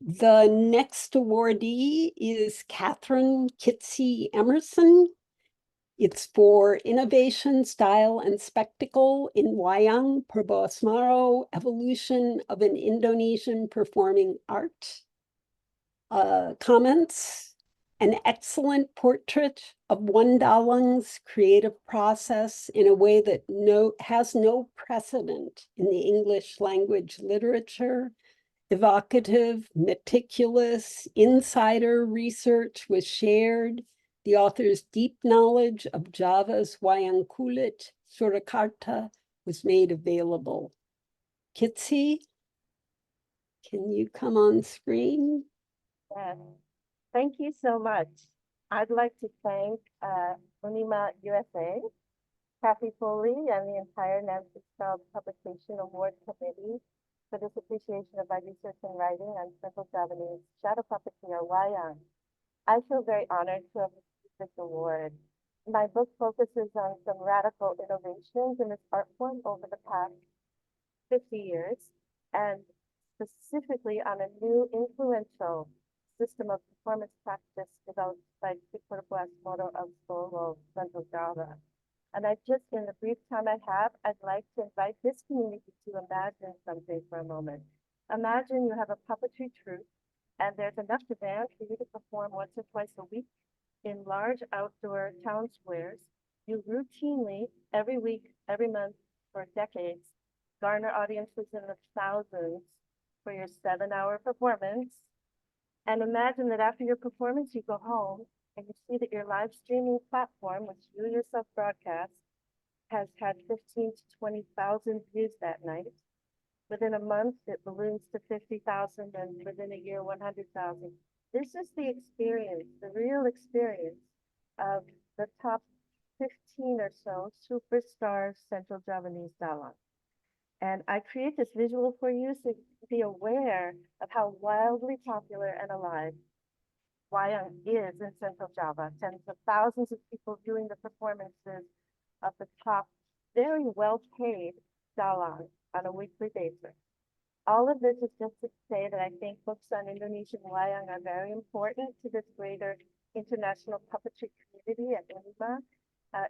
The next awardee is Catherine Kitsy Emerson. It's for Innovation, Style, and Spectacle in Wayang Perbosmaro, Evolution of an Indonesian Performing Art. Comments: an excellent portrait of Wondalung's creative process in a way that has no precedent in the English language literature. Evocative, meticulous, insider research was shared, The author's deep knowledge of Java's wayang kulit Surakarta was made available. Kitsi, can you come on screen? Yes, thank you so much. I'd like to thank UNIMA-USA, Kathy Foley, and the entire Nancy Staub Publication Award Committee for this appreciation of my research and writing on Central Javanese shadow puppetry or wayang. I feel very honored to have received this award. My book focuses on some radical innovations in this art form over the past 50 years, and specifically on a new influential system of performance practice developed by Puppeteers of Solo, Central Java. And in the brief time I have, I'd like to invite this community to imagine something for a moment. Imagine you have a puppetry troupe and there's enough demand for you to perform once or twice a week in large outdoor town squares. You routinely, every week, every month, for decades, garner audiences in the thousands for your 7-hour performance. And imagine that after your performance, you go home and you see that your live streaming platform, which you yourself broadcast, has had 15 to 20,000 views that night. Within a month, it balloons to 50,000, and within a year, 100,000. This is the experience, the real experience of the top 15 or so superstar Central Javanese dalang. And I create this visual for you so you can be aware of how wildly popular and alive wayang is in Central Java. Tens of thousands of people viewing the performances of the top, very well-paid dalang on a weekly basis. All of this is just to say that I think books on Indonesian wayang are very important to this greater international puppetry community at UNIMA.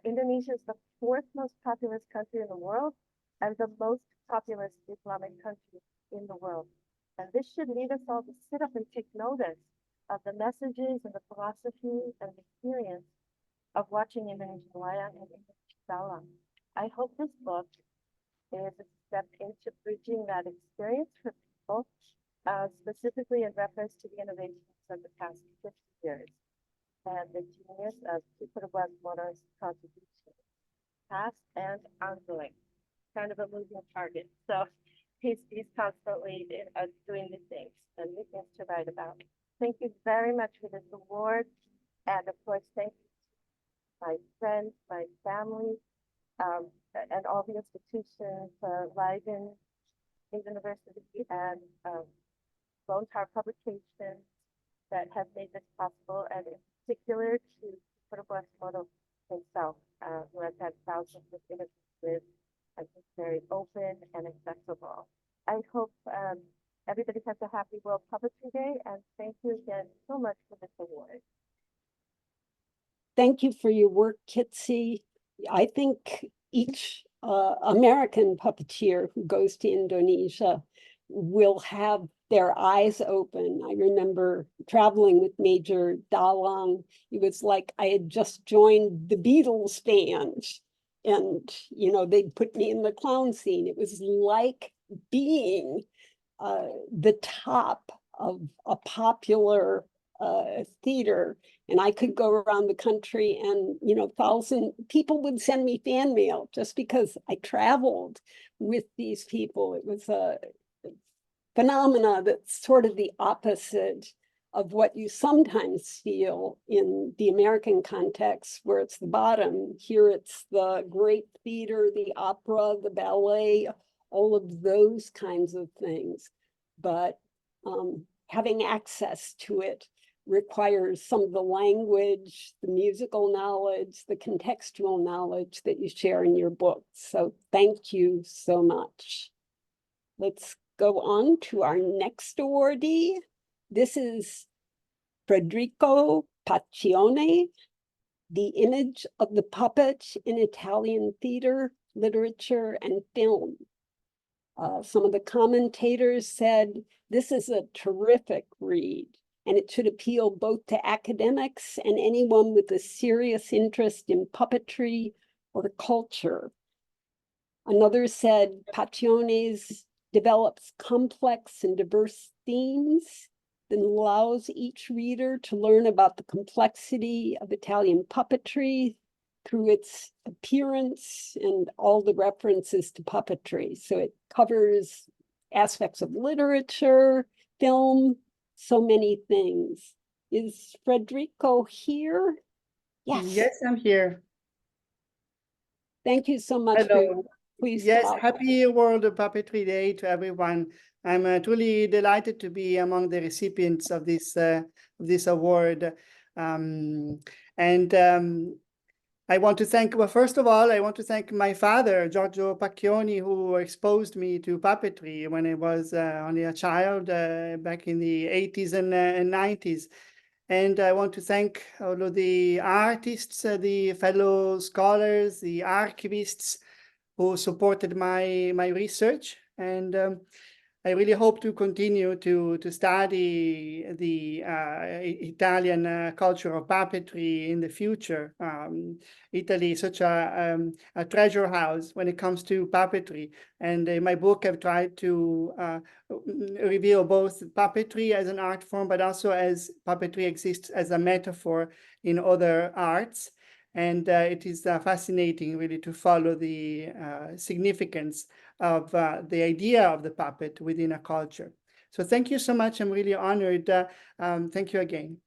Indonesia is the 4th most populous country in the world and the most populous Islamic country in the world. And this should lead us all to sit up and take notice of the messages and the philosophy and the experience of watching Indonesian wayang and Indonesian dalang. I hope this book is a step into bridging that experience for people, specifically in reference to the innovations of the past 50 years and the genius of Puppeteers' contribution, past and ongoing. Kind of a moving target. So he's constantly doing new things and new things to write about. Thank you very much for this award. And of course, thank you to my friends, my family, and all the institutions, Leiden University and Lone Star Publications that have made this possible, and in particular to Puppeteers himself, who has had thousands of interviews with. I think very open and accessible. I hope everybody has a happy World Puppetry Day, and thank you again so much for this award. Thank you for your work, Kitsi. I think each American puppeteer who goes to Indonesia will have their eyes open. I remember traveling with Major Dalang. It was like I had just joined the Beatles band. And, they'd put me in the clown scene. It was like being the top of a popular theater. And I could go around the country and, 1,000 people would send me fan mail just because I traveled with these people. It was a phenomena that's sort of the opposite of what you sometimes feel in the American context, where it's the bottom. Here it's the great theater, the opera, the ballet, all of those kinds of things. But having access to it requires some of the language, the musical knowledge, the contextual knowledge that you share in your book. So thank you so much. Let's go on to our next awardee. This is Federico Paccione, The Image of the Puppet in Italian Theater, Literature, and Film. Some of the commentators said, this is a terrific read, and it should appeal both to academics and anyone with a serious interest in puppetry or culture. Another said, Paccione's develops complex and diverse themes that allows each reader to learn about the complexity of Italian puppetry through its appearance and all the references to puppetry. So it covers aspects of literature, film, so many things. Is Federico here? Yes. Yes, I'm here. Thank you so much. Hello. Please Yes, talk. happy World Puppetry Day to everyone. I'm truly delighted to be among the recipients of this award. I want to thank, well, first of all, I want to thank my father, Giorgio Pacchioni, who exposed me to puppetry when I was only a child back in the 80s and 90s. And I want to thank all of the artists, the fellow scholars, the archivists who supported my research. And I really hope to continue to study the Italian culture of puppetry in the future. Italy is such a treasure house when it comes to puppetry. And in my book, I've tried to reveal both puppetry as an art form, but also as puppetry exists as a metaphor in other arts. And it is fascinating, really, to follow the significance of the idea of the puppet within a culture. So thank you so much. I'm really honored. Thank you again.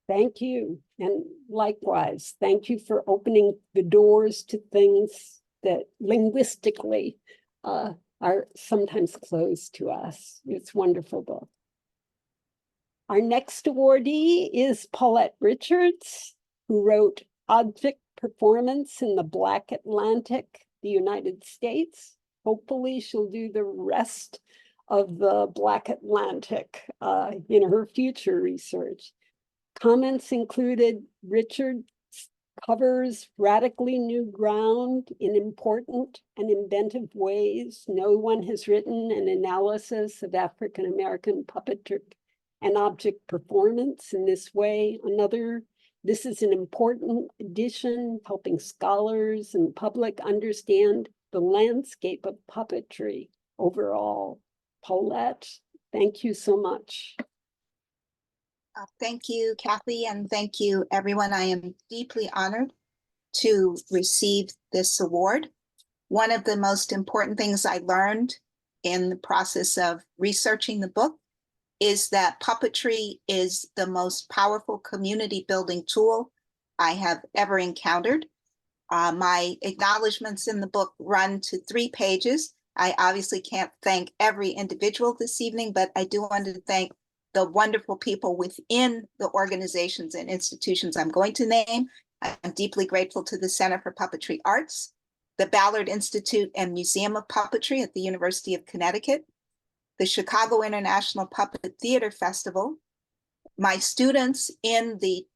Thank you. And likewise, thank you for opening the doors to things that linguistically are sometimes closed to us. It's wonderful book. Our next awardee is Paulette Richards, who wrote Object Performance in the Black Atlantic, the United States. Hopefully she'll do the rest of the Black Atlantic in her future research. Comments included Richards covers radically new ground in important and inventive ways. No one has written an analysis of African American puppetry and object performance in this way. This is an important addition, helping scholars and public understand the landscape of puppetry overall. Paulette, thank you so much. Thank you, Kathy, and thank you, everyone. I am deeply honored to receive this award. One of the most important things I learned in the process of researching the book is that puppetry is the most powerful community building tool I have ever encountered. My acknowledgements in the book run to 3 pages. I obviously can't thank every individual this evening, but I do want to thank the wonderful people within the organizations and institutions I'm going to name. I'm deeply grateful to the Center for Puppetry Arts, the Ballard Institute and Museum of Puppetry at the University of Connecticut, the Chicago International Puppet Theater Festival, my students in the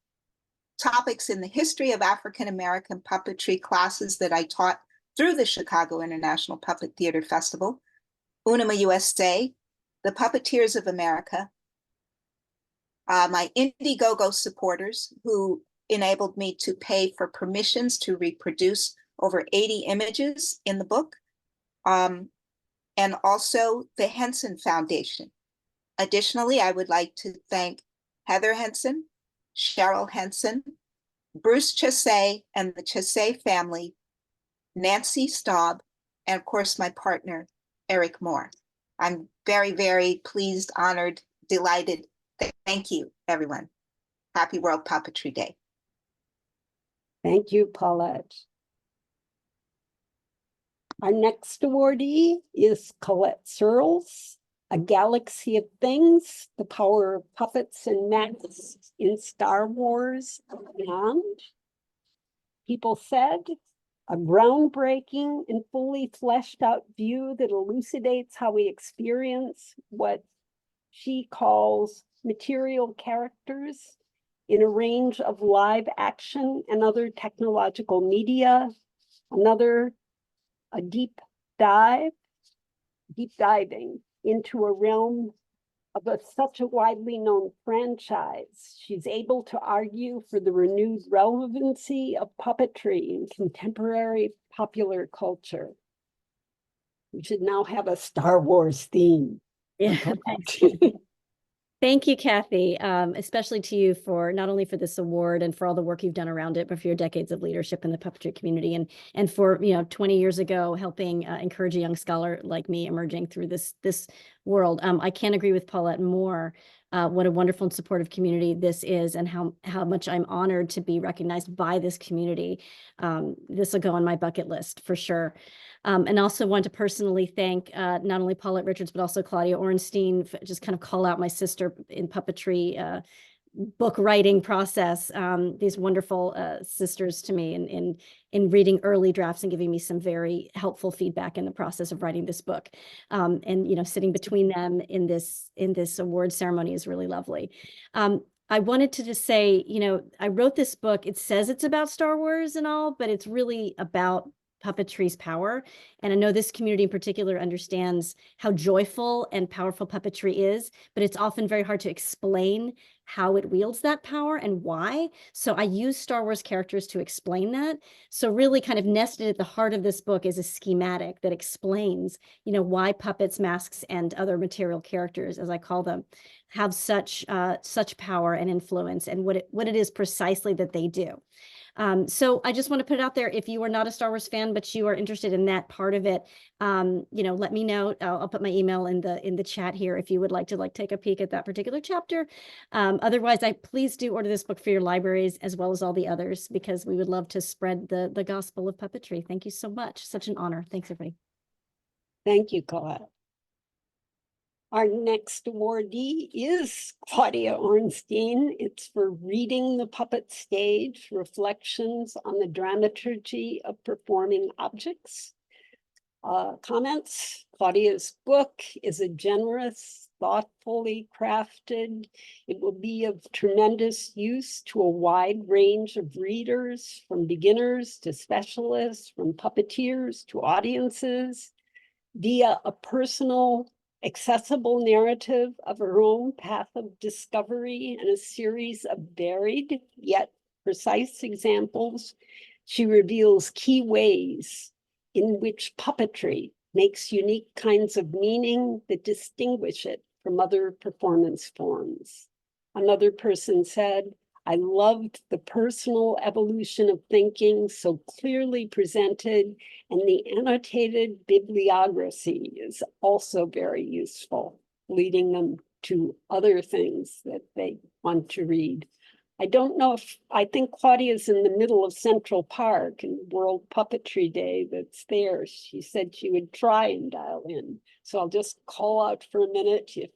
topics in the history of African American puppetry classes that I taught through the Chicago International Puppet Theater Festival, UNIMA-USA, the Puppeteers of America, my Indiegogo supporters who enabled me to pay for permissions to reproduce over 80 images in the book, and also the Henson Foundation. Additionally, I would like to thank Heather Henson, Cheryl Henson, Bruce Chassé and the Chassé family, Nancy Staub, and of course my partner, Eric Moore. I'm very, very pleased, honored, delighted. Thank you, everyone. Happy World Puppetry Day. Thank you, Paulette. Our next awardee is Colette Searles, A Galaxy of Things, The Power of Puppets and Masks in Star Wars and Beyond. People said, a groundbreaking and fully fleshed out view that elucidates how we experience what she calls material characters in a range of live action and other technological media. A deep diving into a realm of such a widely known franchise. She's able to argue for the renewed relevancy of puppetry in contemporary popular culture. We should now have a Star Wars theme. Yeah, Thank you, Kathy, especially to you for not only for this award and for all the work you've done around it, but for your decades of leadership in the puppetry community and for 20 years ago helping encourage a young scholar like me emerging through this world. I can't agree with Paulette more. What a wonderful and supportive community this is, and how much I'm honored to be recognized by this community. This will go on my bucket list for sure. And also want to personally thank not only Paulette Richards, but also Claudia Ornstein, just kind of call out my sister in puppetry book writing process, these wonderful sisters to me in reading early drafts and giving me some very helpful feedback in the process of writing this book. And sitting between them in this award ceremony is really lovely. I wanted to just say, I wrote this book. It says it's about Star Wars and all, but it's really about puppetry's power. And I know this community in particular understands how joyful and powerful puppetry is, but it's often very hard to explain how it wields that power and why. So I use Star Wars characters to explain that. So really kind of nested at the heart of this book is a schematic that explains, why puppets, masks, and other material characters, as I call them, have such power and influence, and what it is precisely that they do. So I just want to put it out there. If you are not a Star Wars fan, but you are interested in that part of it, let me know. I'll put my email in the chat here if you would like to take a peek at that particular chapter. Otherwise, please do order this book for your libraries as well as all the others, because we would love to spread the gospel of puppetry. Thank you so much. Such an honor. Thanks, everybody. Thank you, Colette. Our next awardee is Claudia Ornstein. It's for Reading the Puppet Stage, Reflections on the Dramaturgy of Performing Objects. Comments? Claudia's book is a generous, thoughtfully crafted. It will be of tremendous use to a wide range of readers, from beginners to specialists, from puppeteers to audiences, via a personal, accessible narrative of her own path of discovery and a series of varied yet precise examples. She reveals key ways in which puppetry makes unique kinds of meaning that distinguish it from other performance forms. Another person said, I loved the personal evolution of thinking so clearly presented, and the annotated bibliography is also very useful, leading them to other things that they want to read. I don't know I think Claudia's in the middle of Central Park and World Puppetry Day that's there. She said she would try and dial in. So I'll just call out for a minute. If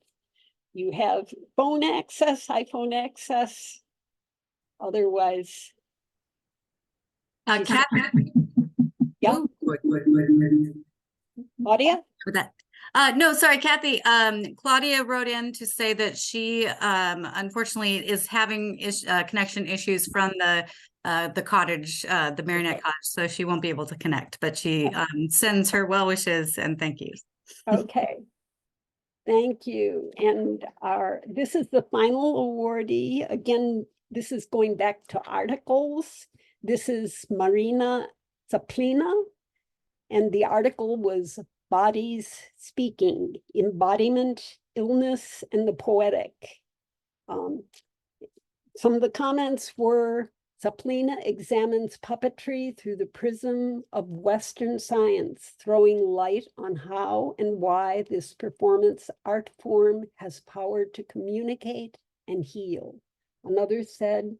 you have phone access, iPhone access, otherwise. Kathy. Yeah. Claudia? With that. No, sorry, Kathy. Claudia wrote in to say that she unfortunately is having connection issues from the cottage, the Marionette Cottage, so she won't be able to connect, but she sends her well wishes and thank you. Okay. Thank you. And this is the final awardee. Again, this is going back to articles. This is Marina Zaplina, and the article was Bodies Speaking, Embodiment, Illness, and the Poetic. Some of the comments were, Zaplina examines puppetry through the prism of Western science, throwing light on how and why this performance art form has power to communicate and heal. Another said,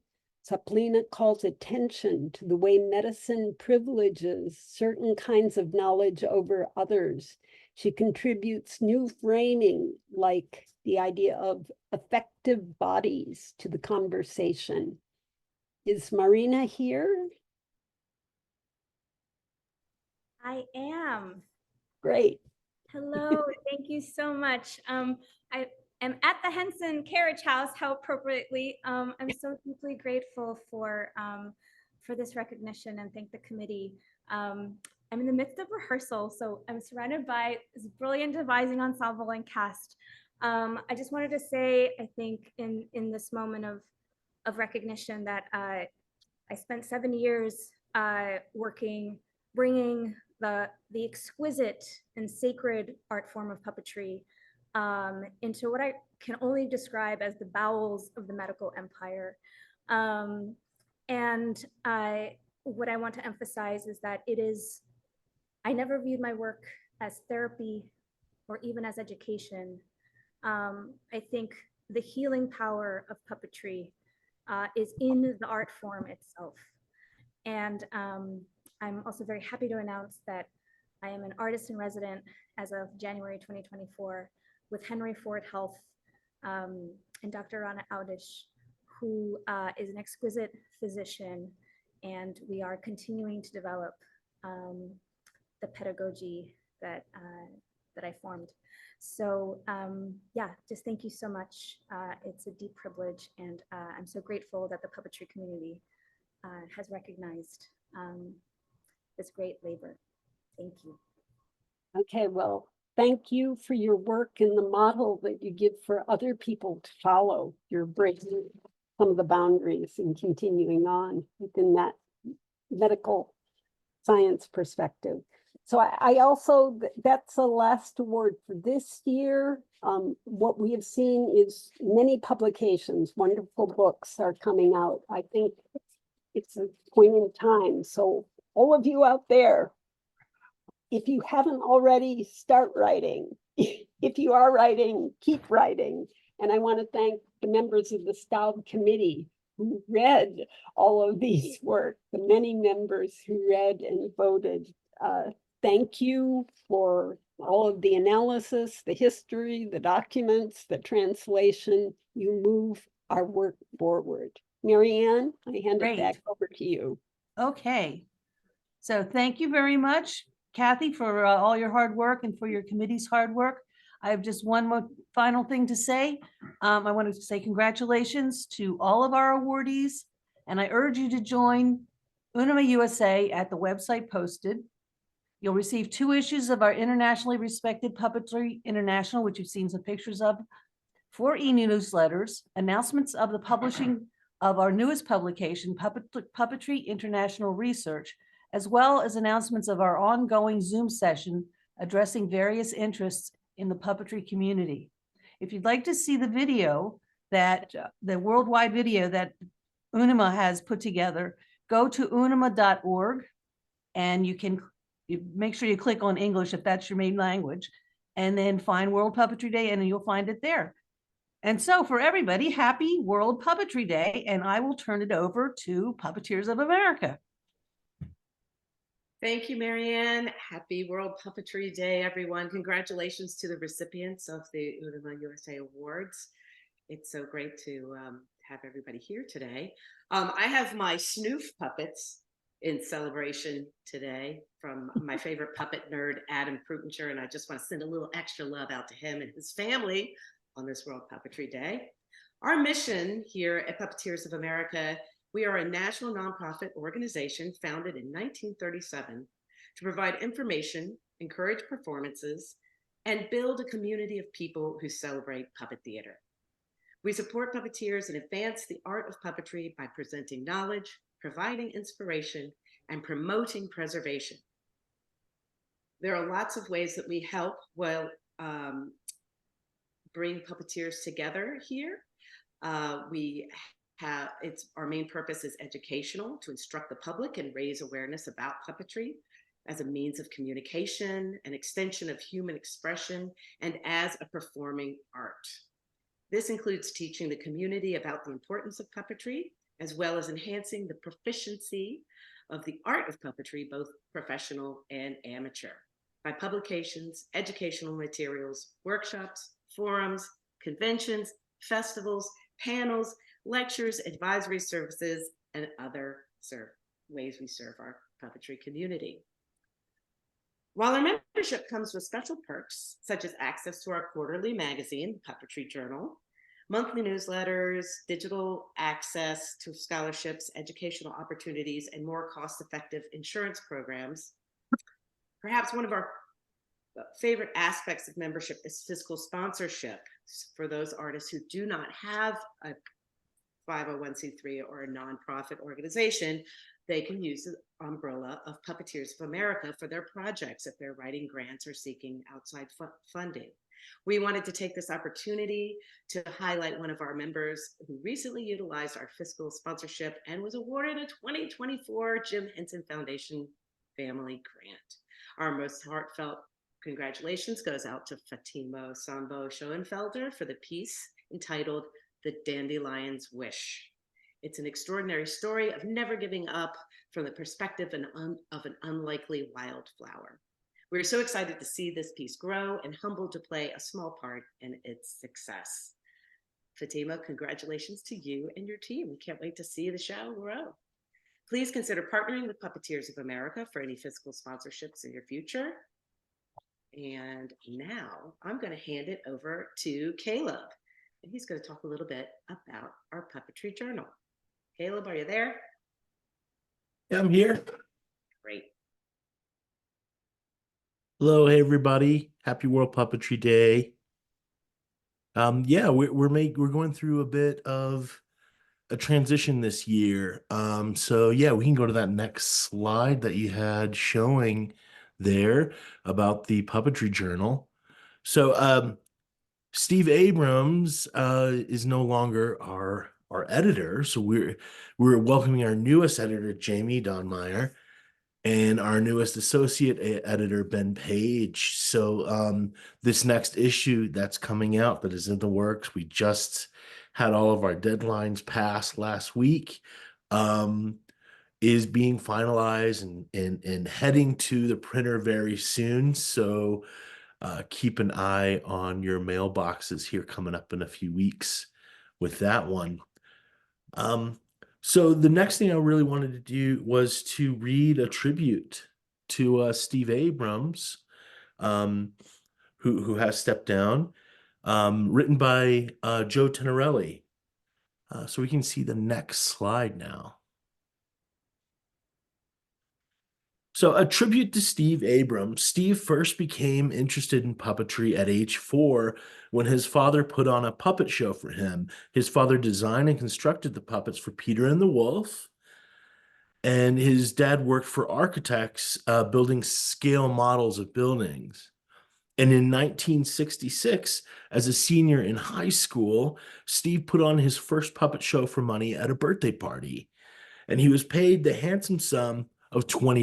Zaplina calls attention to the way medicine privileges certain kinds of knowledge over others. She contributes new framing, like the idea of affective bodies, to the conversation. Is Marina here? I am. Great. Hello, thank you so much. I am at the Henson Carriage House, how appropriately. I'm so deeply grateful for this recognition, and thank the committee. I'm in the midst of rehearsal, so I'm surrounded by this brilliant devising ensemble and cast. I just wanted to say, I think in this moment of recognition, that I spent 7 years bringing the exquisite and sacred art form of puppetry into what I can only describe as the bowels of the medical empire. What I want to emphasize is that I never viewed my work as therapy or even as education. I think the healing power of puppetry is in the art form itself. And I'm also very happy to announce that I am an artist in resident as of January 2024 with Henry Ford Health and Dr. Rana Audish, who is an exquisite physician, and we are continuing to develop the pedagogy that I formed. So yeah, just thank you so much. It's a deep privilege, and I'm so grateful that the puppetry community has recognized this great labor. Thank you. Okay, well, thank you for your work and the model that you give for other people to follow. You're breaking some of the boundaries and continuing on within that medical science perspective. So I also, that's the last award for this year. What we have seen is many publications, wonderful books are coming out. I think it's a point in time. So all of you out there, if you haven't already, start writing. If you are writing, keep writing. And I want to thank the members of the Staub Committee who read all of these work, the many members who read and voted. Thank you for all of the analysis, the history, the documents, the translation. You move our work forward. Marianne, I hand it back over to you. Okay. So thank you very much, Kathy, for all your hard work and for your committee's hard work. I have just one more final thing to say. I want to say congratulations to all of our awardees, and I urge you to join UNIMA-USA at the website posted. You'll receive 2 issues of our internationally respected Puppetry International, which you've seen some pictures of, 4 e-newsletters, announcements of the publishing of our newest publication, Puppetry International Research, as well as announcements of our ongoing Zoom session addressing various interests in the puppetry community. If you'd like to see the video the worldwide video that UNIMA has put together, go to unima.org and you make sure you click on English if that's your main language, and then find World Puppetry Day, and then you'll find it there. And so for everybody, happy World Puppetry Day, and I will turn it over to Puppeteers of America. Thank you, Marianne. Happy World Puppetry Day, everyone. Congratulations to the recipients of the UNIMA-USA Awards. It's so great to have everybody here today. I have my Snoof puppets in celebration today from my favorite puppet nerd, Adam Krutenscher, and I just want to send a little extra love out to him and his family on this World Puppetry Day. Our mission here at Puppeteers of America, we are a national nonprofit organization founded in 1937 to provide information, encourage performances, and build a community of people who celebrate puppet theater. We support puppeteers and advance the art of puppetry by presenting knowledge, providing inspiration, and promoting preservation. There are lots of ways that we help bring puppeteers together here. Our main purpose is educational, to instruct the public and raise awareness about puppetry as a means of communication, an extension of human expression, and as a performing art. This includes teaching the community about the importance of puppetry, as well as enhancing the proficiency of the art of puppetry, both professional and amateur, by publications, educational materials, workshops, forums, conventions, festivals, panels, lectures, advisory services, and other ways we serve our puppetry community. While our membership comes with special perks, such as access to our quarterly magazine, Puppetry Journal, monthly newsletters, digital access to scholarships, educational opportunities, and more cost-effective insurance programs, perhaps one of our favorite aspects of membership is fiscal sponsorship for those artists who do not have a 501c3 or a nonprofit organization. they can use the umbrella of Puppeteers of America for their projects if they're writing grants or seeking outside funding. We wanted to take this opportunity to highlight one of our members who recently utilized our fiscal sponsorship and was awarded a 2024 Jim Henson Foundation Family Grant. Our most heartfelt congratulations goes out to Fatima Sambo Schoenfelder for the piece entitled The Dandelion's Wish. It's an extraordinary story of never giving up from the perspective of an unlikely wildflower. We're so excited to see this piece grow and humbled to play a small part in its success. Fatima, congratulations to you and your team. We can't wait to see the show grow. Please consider partnering with Puppeteers of America for any fiscal sponsorships in your future. And now I'm going to hand it over to Caleb, and he's going to talk a little bit about our puppetry journal. Caleb, are you there? Yeah, I'm here. Great. Hello, hey everybody. Happy World Puppetry Day. Yeah, we're going through a bit of a transition this year. So yeah, we can go to that next slide that you had showing there about the puppetry journal. So Steve Abrams is no longer our editor. So we're welcoming our newest editor, Jamie Donmeyer, and our newest associate editor, Ben Page. So this next issue that's coming out that is in the works, we just had all of our deadlines passed last week, is being finalized and heading to the printer very soon. So keep an eye on your mailboxes here coming up in a few weeks with that one. So the next thing I really wanted to do was to read a tribute to Steve Abrams, who has stepped down, written by Joe Tenerelli. So we can see the next slide now. So a tribute to Steve Abrams. Steve first became interested in puppetry at age 4 when his father put on a puppet show for him. His father designed and constructed the puppets for Peter and the Wolf, and his dad worked for architects building scale models of buildings. And in 1966, as a senior in high school, Steve put on his first puppet show for money at a birthday party, and he was paid the handsome sum of $20.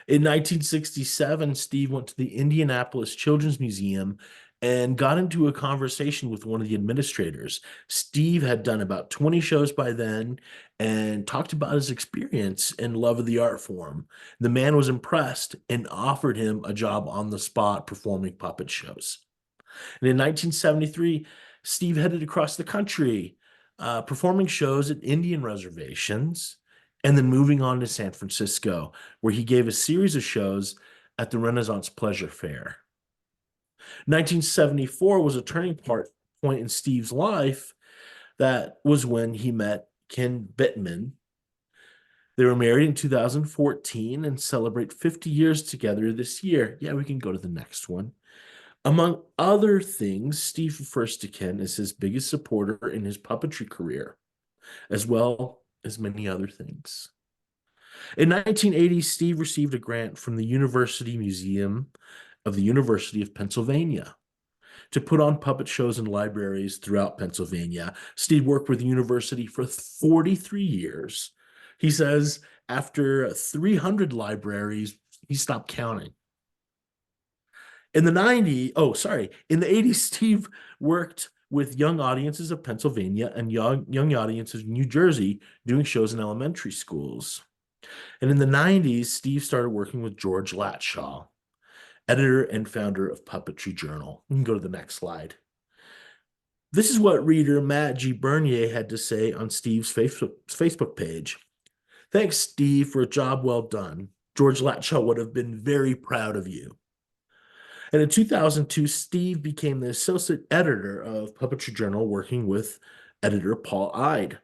In 1967, Steve went to the Indianapolis Children's Museum and got into a conversation with one of the administrators. Steve had done about 20 shows by then and talked about his experience and love of the art form. The man was impressed and offered him a job on the spot performing puppet shows. And in 1973, Steve headed across the country, performing shows at Indian reservations, and then moving on to San Francisco, where he gave a series of shows at the Renaissance Pleasure Fair. 1974 was a turning point in Steve's life. That was when he met Ken Bittman. They were married in 2014 and celebrate 50 years together this year. Yeah, we can go to the next one. Among other things, Steve refers to Ken as his biggest supporter in his puppetry career, as well as many other things. In 1980, Steve received a grant from the University Museum of the University of Pennsylvania to put on puppet shows in libraries throughout Pennsylvania. Steve worked with the university for 43 years. He says after 300 libraries, he stopped counting. In the 80s, Steve worked with young audiences of Pennsylvania and young audiences of New Jersey doing shows in elementary schools. And in the 90s, Steve started working with George Latshaw, editor and founder of Puppetry Journal. You can go to the next slide. This is what reader Matt G. Bernier had to say on Steve's Facebook page. Thanks, Steve, for a job well done. George Latshaw would have been very proud of you. And in 2002, Steve became the associate editor of Puppetry Journal, working with editor Paul Ide.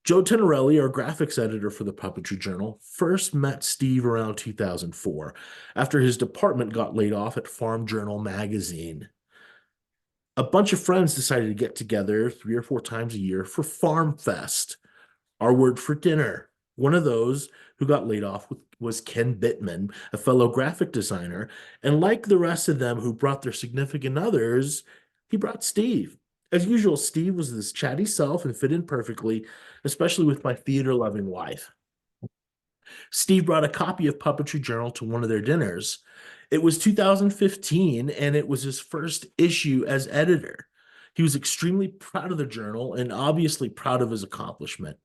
Joe Tenerelli, our graphics editor for the Puppetry Journal, first met Steve around 2004 after his department got laid off at Farm Journal magazine. A bunch of friends decided to get together 3 or 4 times a year for Farm Fest, our word for dinner. One of those who got laid off was Ken Bittman, a fellow graphic designer. And like the rest of them who brought their significant others, he brought Steve. As usual, Steve was this chatty self and fit in perfectly, especially with my theater-loving wife. Steve brought a copy of Puppetry Journal to one of their dinners. It was 2015, and it was his first issue as editor. He was extremely proud of the journal and obviously proud of his accomplishment.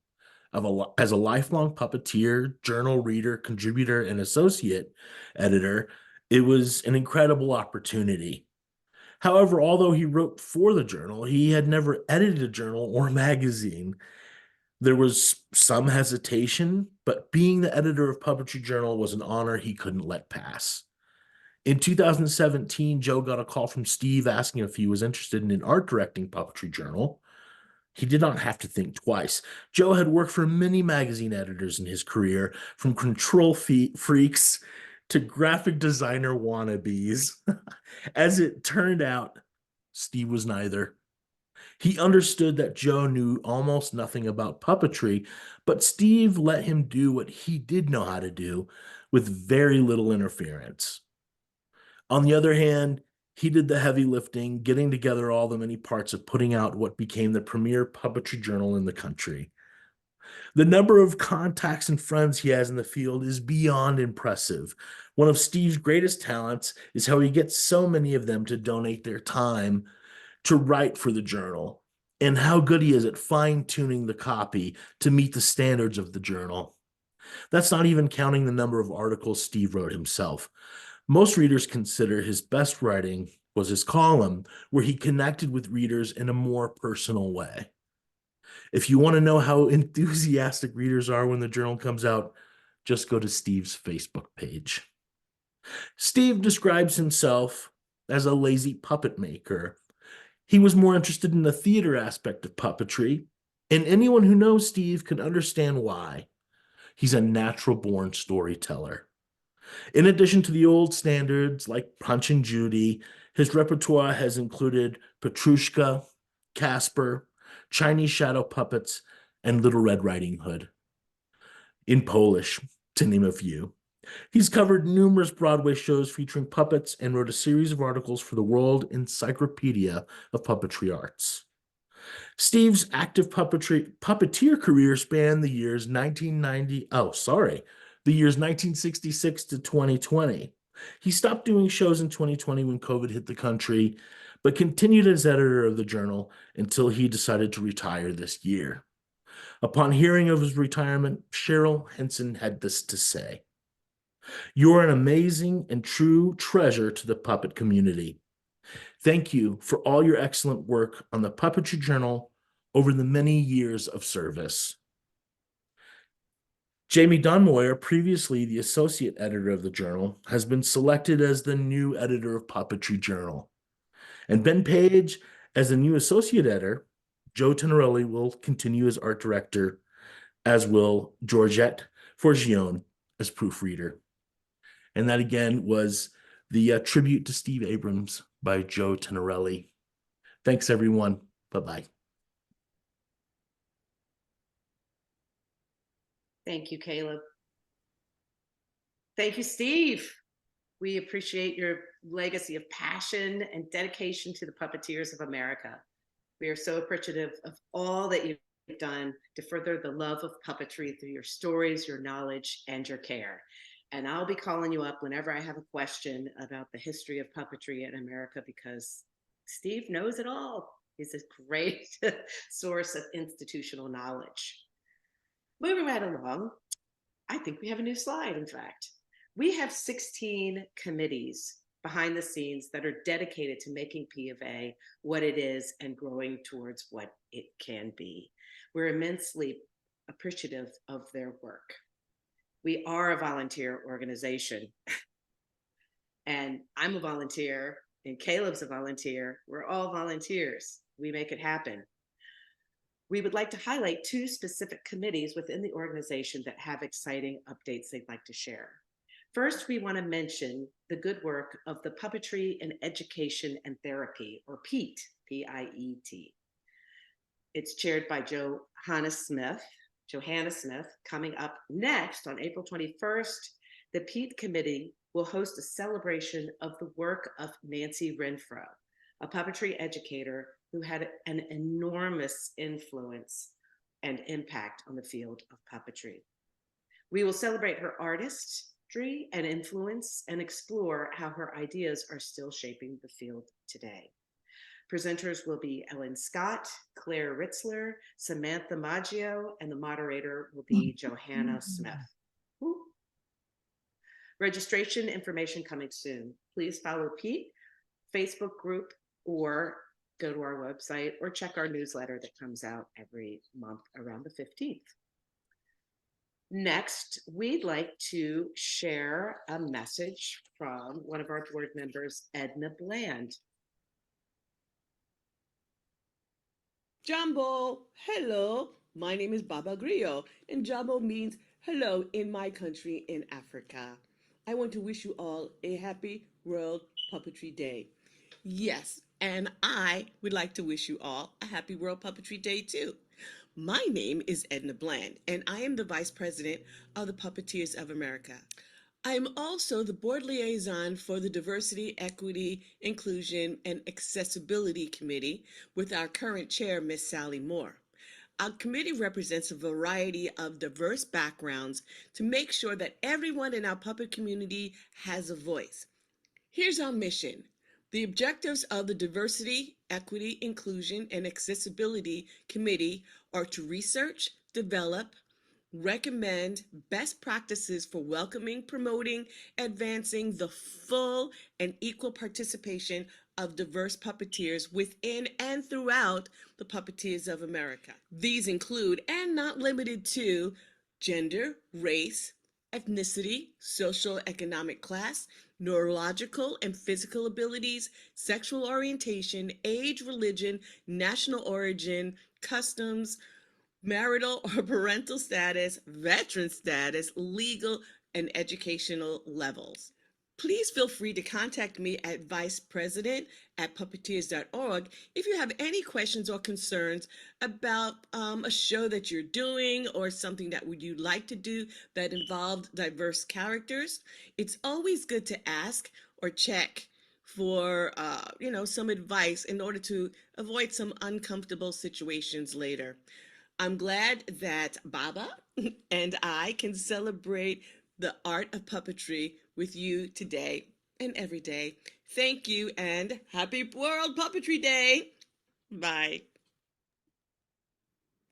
As a lifelong puppeteer, journal reader, contributor, and associate editor, it was an incredible opportunity. However, although he wrote for the journal, he had never edited a journal or magazine. There was some hesitation, but being the editor of Puppetry Journal was an honor he couldn't let pass. In 2017, Joe got a call from Steve asking if he was interested in art directing Puppetry Journal. He did not have to think twice. Joe had worked for many magazine editors in his career, from control freaks to graphic designer wannabes. As it turned out, Steve was neither. He understood that Joe knew almost nothing about puppetry, but Steve let him do what he did know how to do with very little interference. On the other hand, he did the heavy lifting, getting together all the many parts of putting out what became the premier puppetry journal in the country. The number of contacts and friends he has in the field is beyond impressive. One of Steve's greatest talents is how he gets so many of them to donate their time to write for the journal, and how good he is at fine-tuning the copy to meet the standards of the journal. That's not even counting the number of articles Steve wrote himself. Most readers consider his best writing was his column, where he connected with readers in a more personal way. If you want to know how enthusiastic readers are when the journal comes out, just go to Steve's Facebook page. Steve describes himself as a lazy puppet maker. He was more interested in the theater aspect of puppetry, and anyone who knows Steve can understand why. He's a natural-born storyteller. In addition to the old standards like Punch and Judy, his repertoire has included Petrushka, Casper, Chinese shadow puppets, and Little Red Riding Hood, in Polish, to name a few. He's covered numerous Broadway shows featuring puppets and wrote a series of articles for the World Encyclopedia of Puppetry Arts. Steve's active puppeteer career spanned the years 1966 to 2020. He stopped doing shows in 2020 when COVID hit the country, but continued as editor of the journal until he decided to retire this year. Upon hearing of his retirement, Cheryl Henson had this to say: "You're an amazing and true treasure to the puppet community. Thank you for all your excellent work on the Puppetry Journal over the many years of service." Jamie Dunmoyer, previously the associate editor of the journal, has been selected as the new editor of Puppetry Journal. And Ben Page, as the new associate editor, Joe Tenorelli will continue as art director, as will Georgette Forgione as proofreader. And that again was the tribute to Steve Abrams by Joe Tenorelli. Thanks, everyone. Bye-bye. Thank you, Caleb. Thank you, Steve. We appreciate your legacy of passion and dedication to the Puppeteers of America. We are so appreciative of all that you've done to further the love of puppetry through your stories, your knowledge, and your care. And I'll be calling you up whenever I have a question about the history of puppetry in America, because Steve knows it all. He's a great source of institutional knowledge. Moving right along, I think we have a new slide, in fact. We have 16 committees behind the scenes that are dedicated to making P of A what it is and growing towards what it can be. We're immensely appreciative of their work. We are a volunteer organization. And I'm a volunteer, and Caleb's a volunteer. We're all volunteers. We make it happen. We would like to highlight two specific committees within the organization that have exciting updates they'd like to share. First, we want to mention the good work of the Puppetry and Education and Therapy, or PEAT, P-I-E-T. It's chaired by Johanna Smith, Johanna Smith. Coming up next on April 21st, the Pete Committee will host a celebration of the work of Nancy Renfro, a puppetry educator who had an enormous influence and impact on the field of puppetry. We will celebrate her artistry and influence and explore how her ideas are still shaping the field today. Presenters will be Ellen Scott, Claire Ritzler, Samantha Maggio, and the moderator will be Johanna Smith. Woo. Registration information coming soon. Please follow Pete, Facebook group, or go to our website or check our newsletter that comes out every month around the 15th. Next, we'd like to share a message from one of our board members, Edna Bland. Jambo, hello. My name is Baba Grillo, and Jambo means hello in my country in Africa. I want to wish you all a happy World Puppetry Day. Yes, and I would like to wish you all a happy World Puppetry Day too. My name is Edna Bland, and I am the Vice President of the Puppeteers of America. I am also the Board Liaison for the Diversity, Equity, Inclusion, and Accessibility Committee with our current chair, Ms. Sally Moore. Our committee represents a variety of diverse backgrounds to make sure that everyone in our puppet community has a voice. Here's our mission. The objectives of the Diversity, Equity, Inclusion, and Accessibility Committee are to research, develop, recommend best practices for welcoming, promoting, advancing the full and equal participation of diverse puppeteers within and throughout the Puppeteers of America. These include, and not limited to, gender, race, ethnicity, social economic class, neurological and physical abilities, sexual orientation, age, religion, national origin, customs, marital or parental status, veteran status, legal and educational levels. Please feel free to contact me at vicepresident@puppeteers.org if you have any questions or concerns about a show that you're doing or something that you'd like to do that involved diverse characters. It's always good to ask or check for some advice in order to avoid some uncomfortable situations later. I'm glad that Baba and I can celebrate the art of puppetry with you today and every day. Thank you and happy World Puppetry Day. Bye.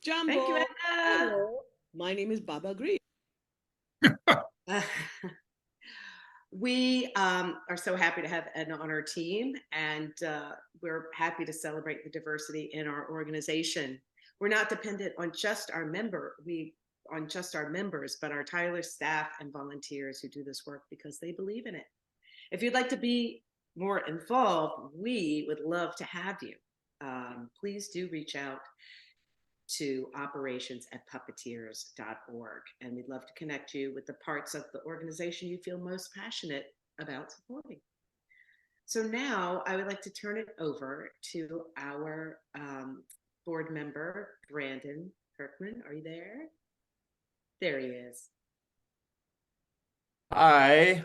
Jambo. Thank you, Edna. Hello. My name is Baba Grillo. We are so happy to have Edna on our team, and we're happy to celebrate the diversity in our organization. We're not dependent on just our members, but our tireless staff and volunteers who do this work because they believe in it. If you'd like to be more involved, we would love to have you. Please do reach out to operations@puppeteers.org, and we'd love to connect you with the parts of the organization you feel most passionate about supporting. So now I would like to turn it over to our board member, Brandon Kirkman. Are you there? There he is. Hi.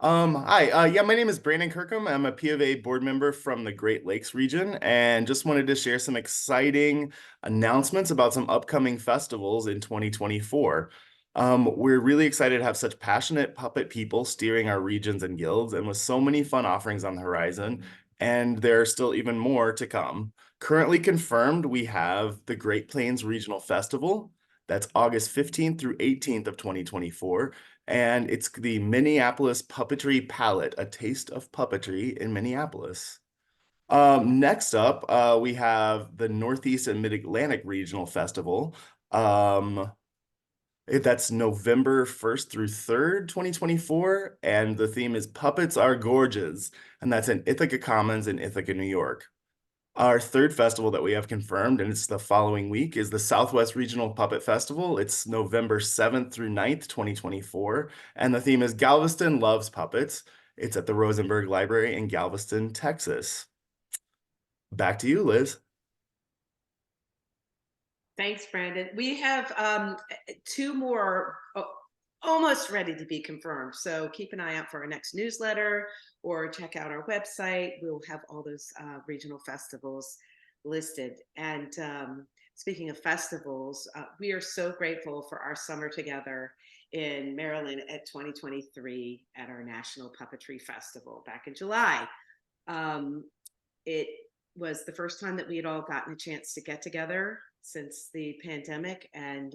Yeah, my name is Brandon Kirkham. I'm a P of A board member from the Great Lakes region, and just wanted to share some exciting announcements about some upcoming festivals in 2024. We're really excited to have such passionate puppet people steering our regions and guilds, and with so many fun offerings on the horizon, and there are still even more to come. Currently confirmed, we have the Great Plains Regional Festival. That's August 15th through 18th of 2024. And it's the Minneapolis Puppetry Palette, a taste of puppetry in Minneapolis. Next up, we have the Northeast and Mid-Atlantic Regional Festival. That's November 1st through 3rd, 2024. And the theme is Puppets Are Gorgeous. And that's in Ithaca Commons in Ithaca, New York. Our third festival that we have confirmed, and it's the following week, is the Southwest Regional Puppet Festival. It's November 7th through 9th, 2024. And the theme is Galveston Loves Puppets. It's at the Rosenberg Library in Galveston, Texas. Back to you, Liz. Thanks, Brandon. We have 2 more almost ready to be confirmed. So keep an eye out for our next newsletter or check out our website. We'll have all those regional festivals listed. And speaking of festivals, we are so grateful for our summer together in Maryland at 2023 at our National Puppetry Festival back in July. It was the first time that we had all gotten a chance to get together since the pandemic, and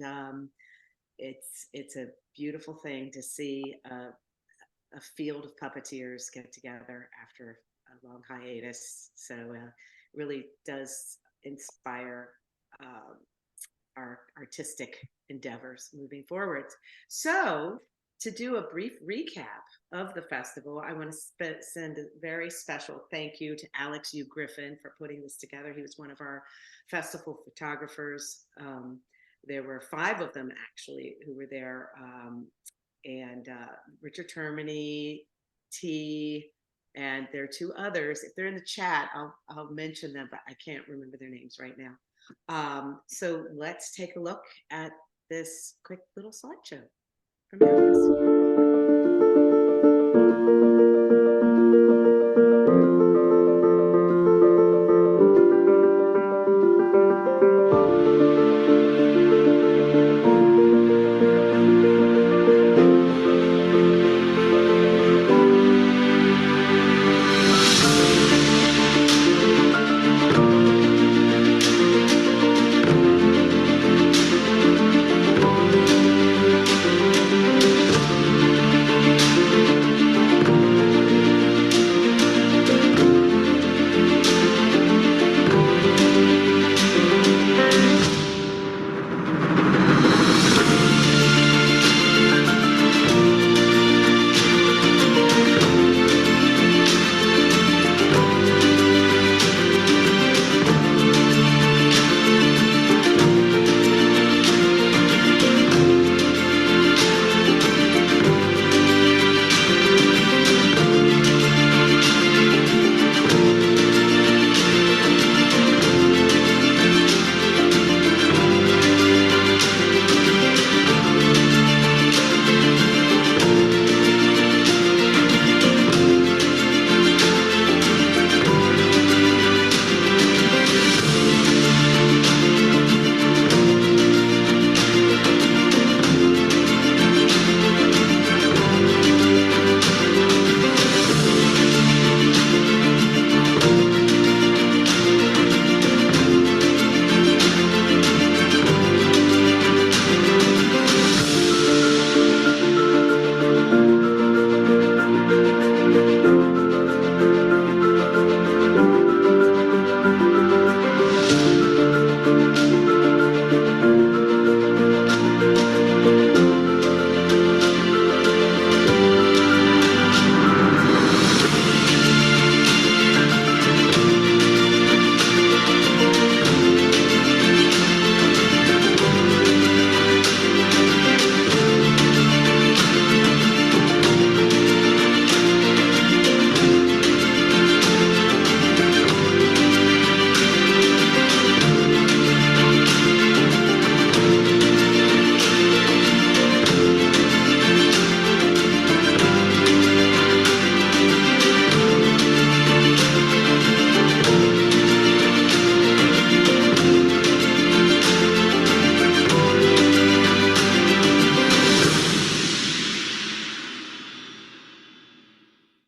it's a beautiful thing to see a field of puppeteers get together after a long hiatus. So it really does inspire our artistic endeavors moving forward. So to do a brief recap of the festival, I want to send a very special thank you to Alex U. Griffin for putting this together. He was one of our festival photographers. There were 5 of them actually who were there, and Richard Termini, T, and there are 2 others. If they're in the chat, I'll mention them, but I can't remember their names right now. So let's take a look at this quick little slideshow from Alex.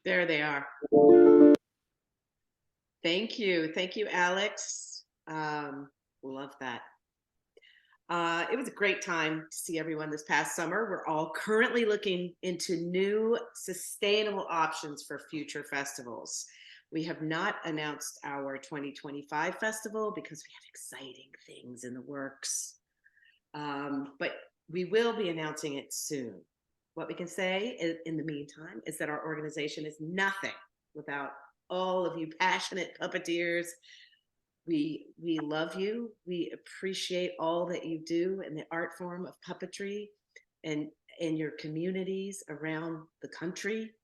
There they are. Thank you. Thank you, Alex. Love that. It was a great time to see everyone this past summer. We're all currently looking into new sustainable options for future festivals. We have not announced our 2025 festival because we have exciting things in the works. But we will be announcing it soon. What we can say in the meantime is that our organization is nothing without all of you passionate puppeteers. We love you. We appreciate all that you do in the art form of puppetry and in your communities around the country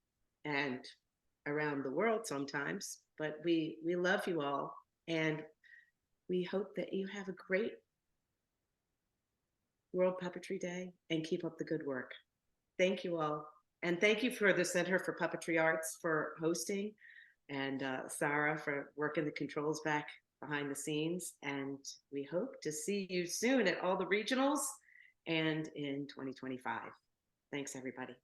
and around the world sometimes. But we love you all, and we hope that you have a great World Puppetry Day and keep up the good work. Thank you all. And thank you for the Center for Puppetry Arts for hosting, and Sarah for working the controls back behind the scenes. And we hope to see you soon at all the regionals and in 2025. Thanks, everybody.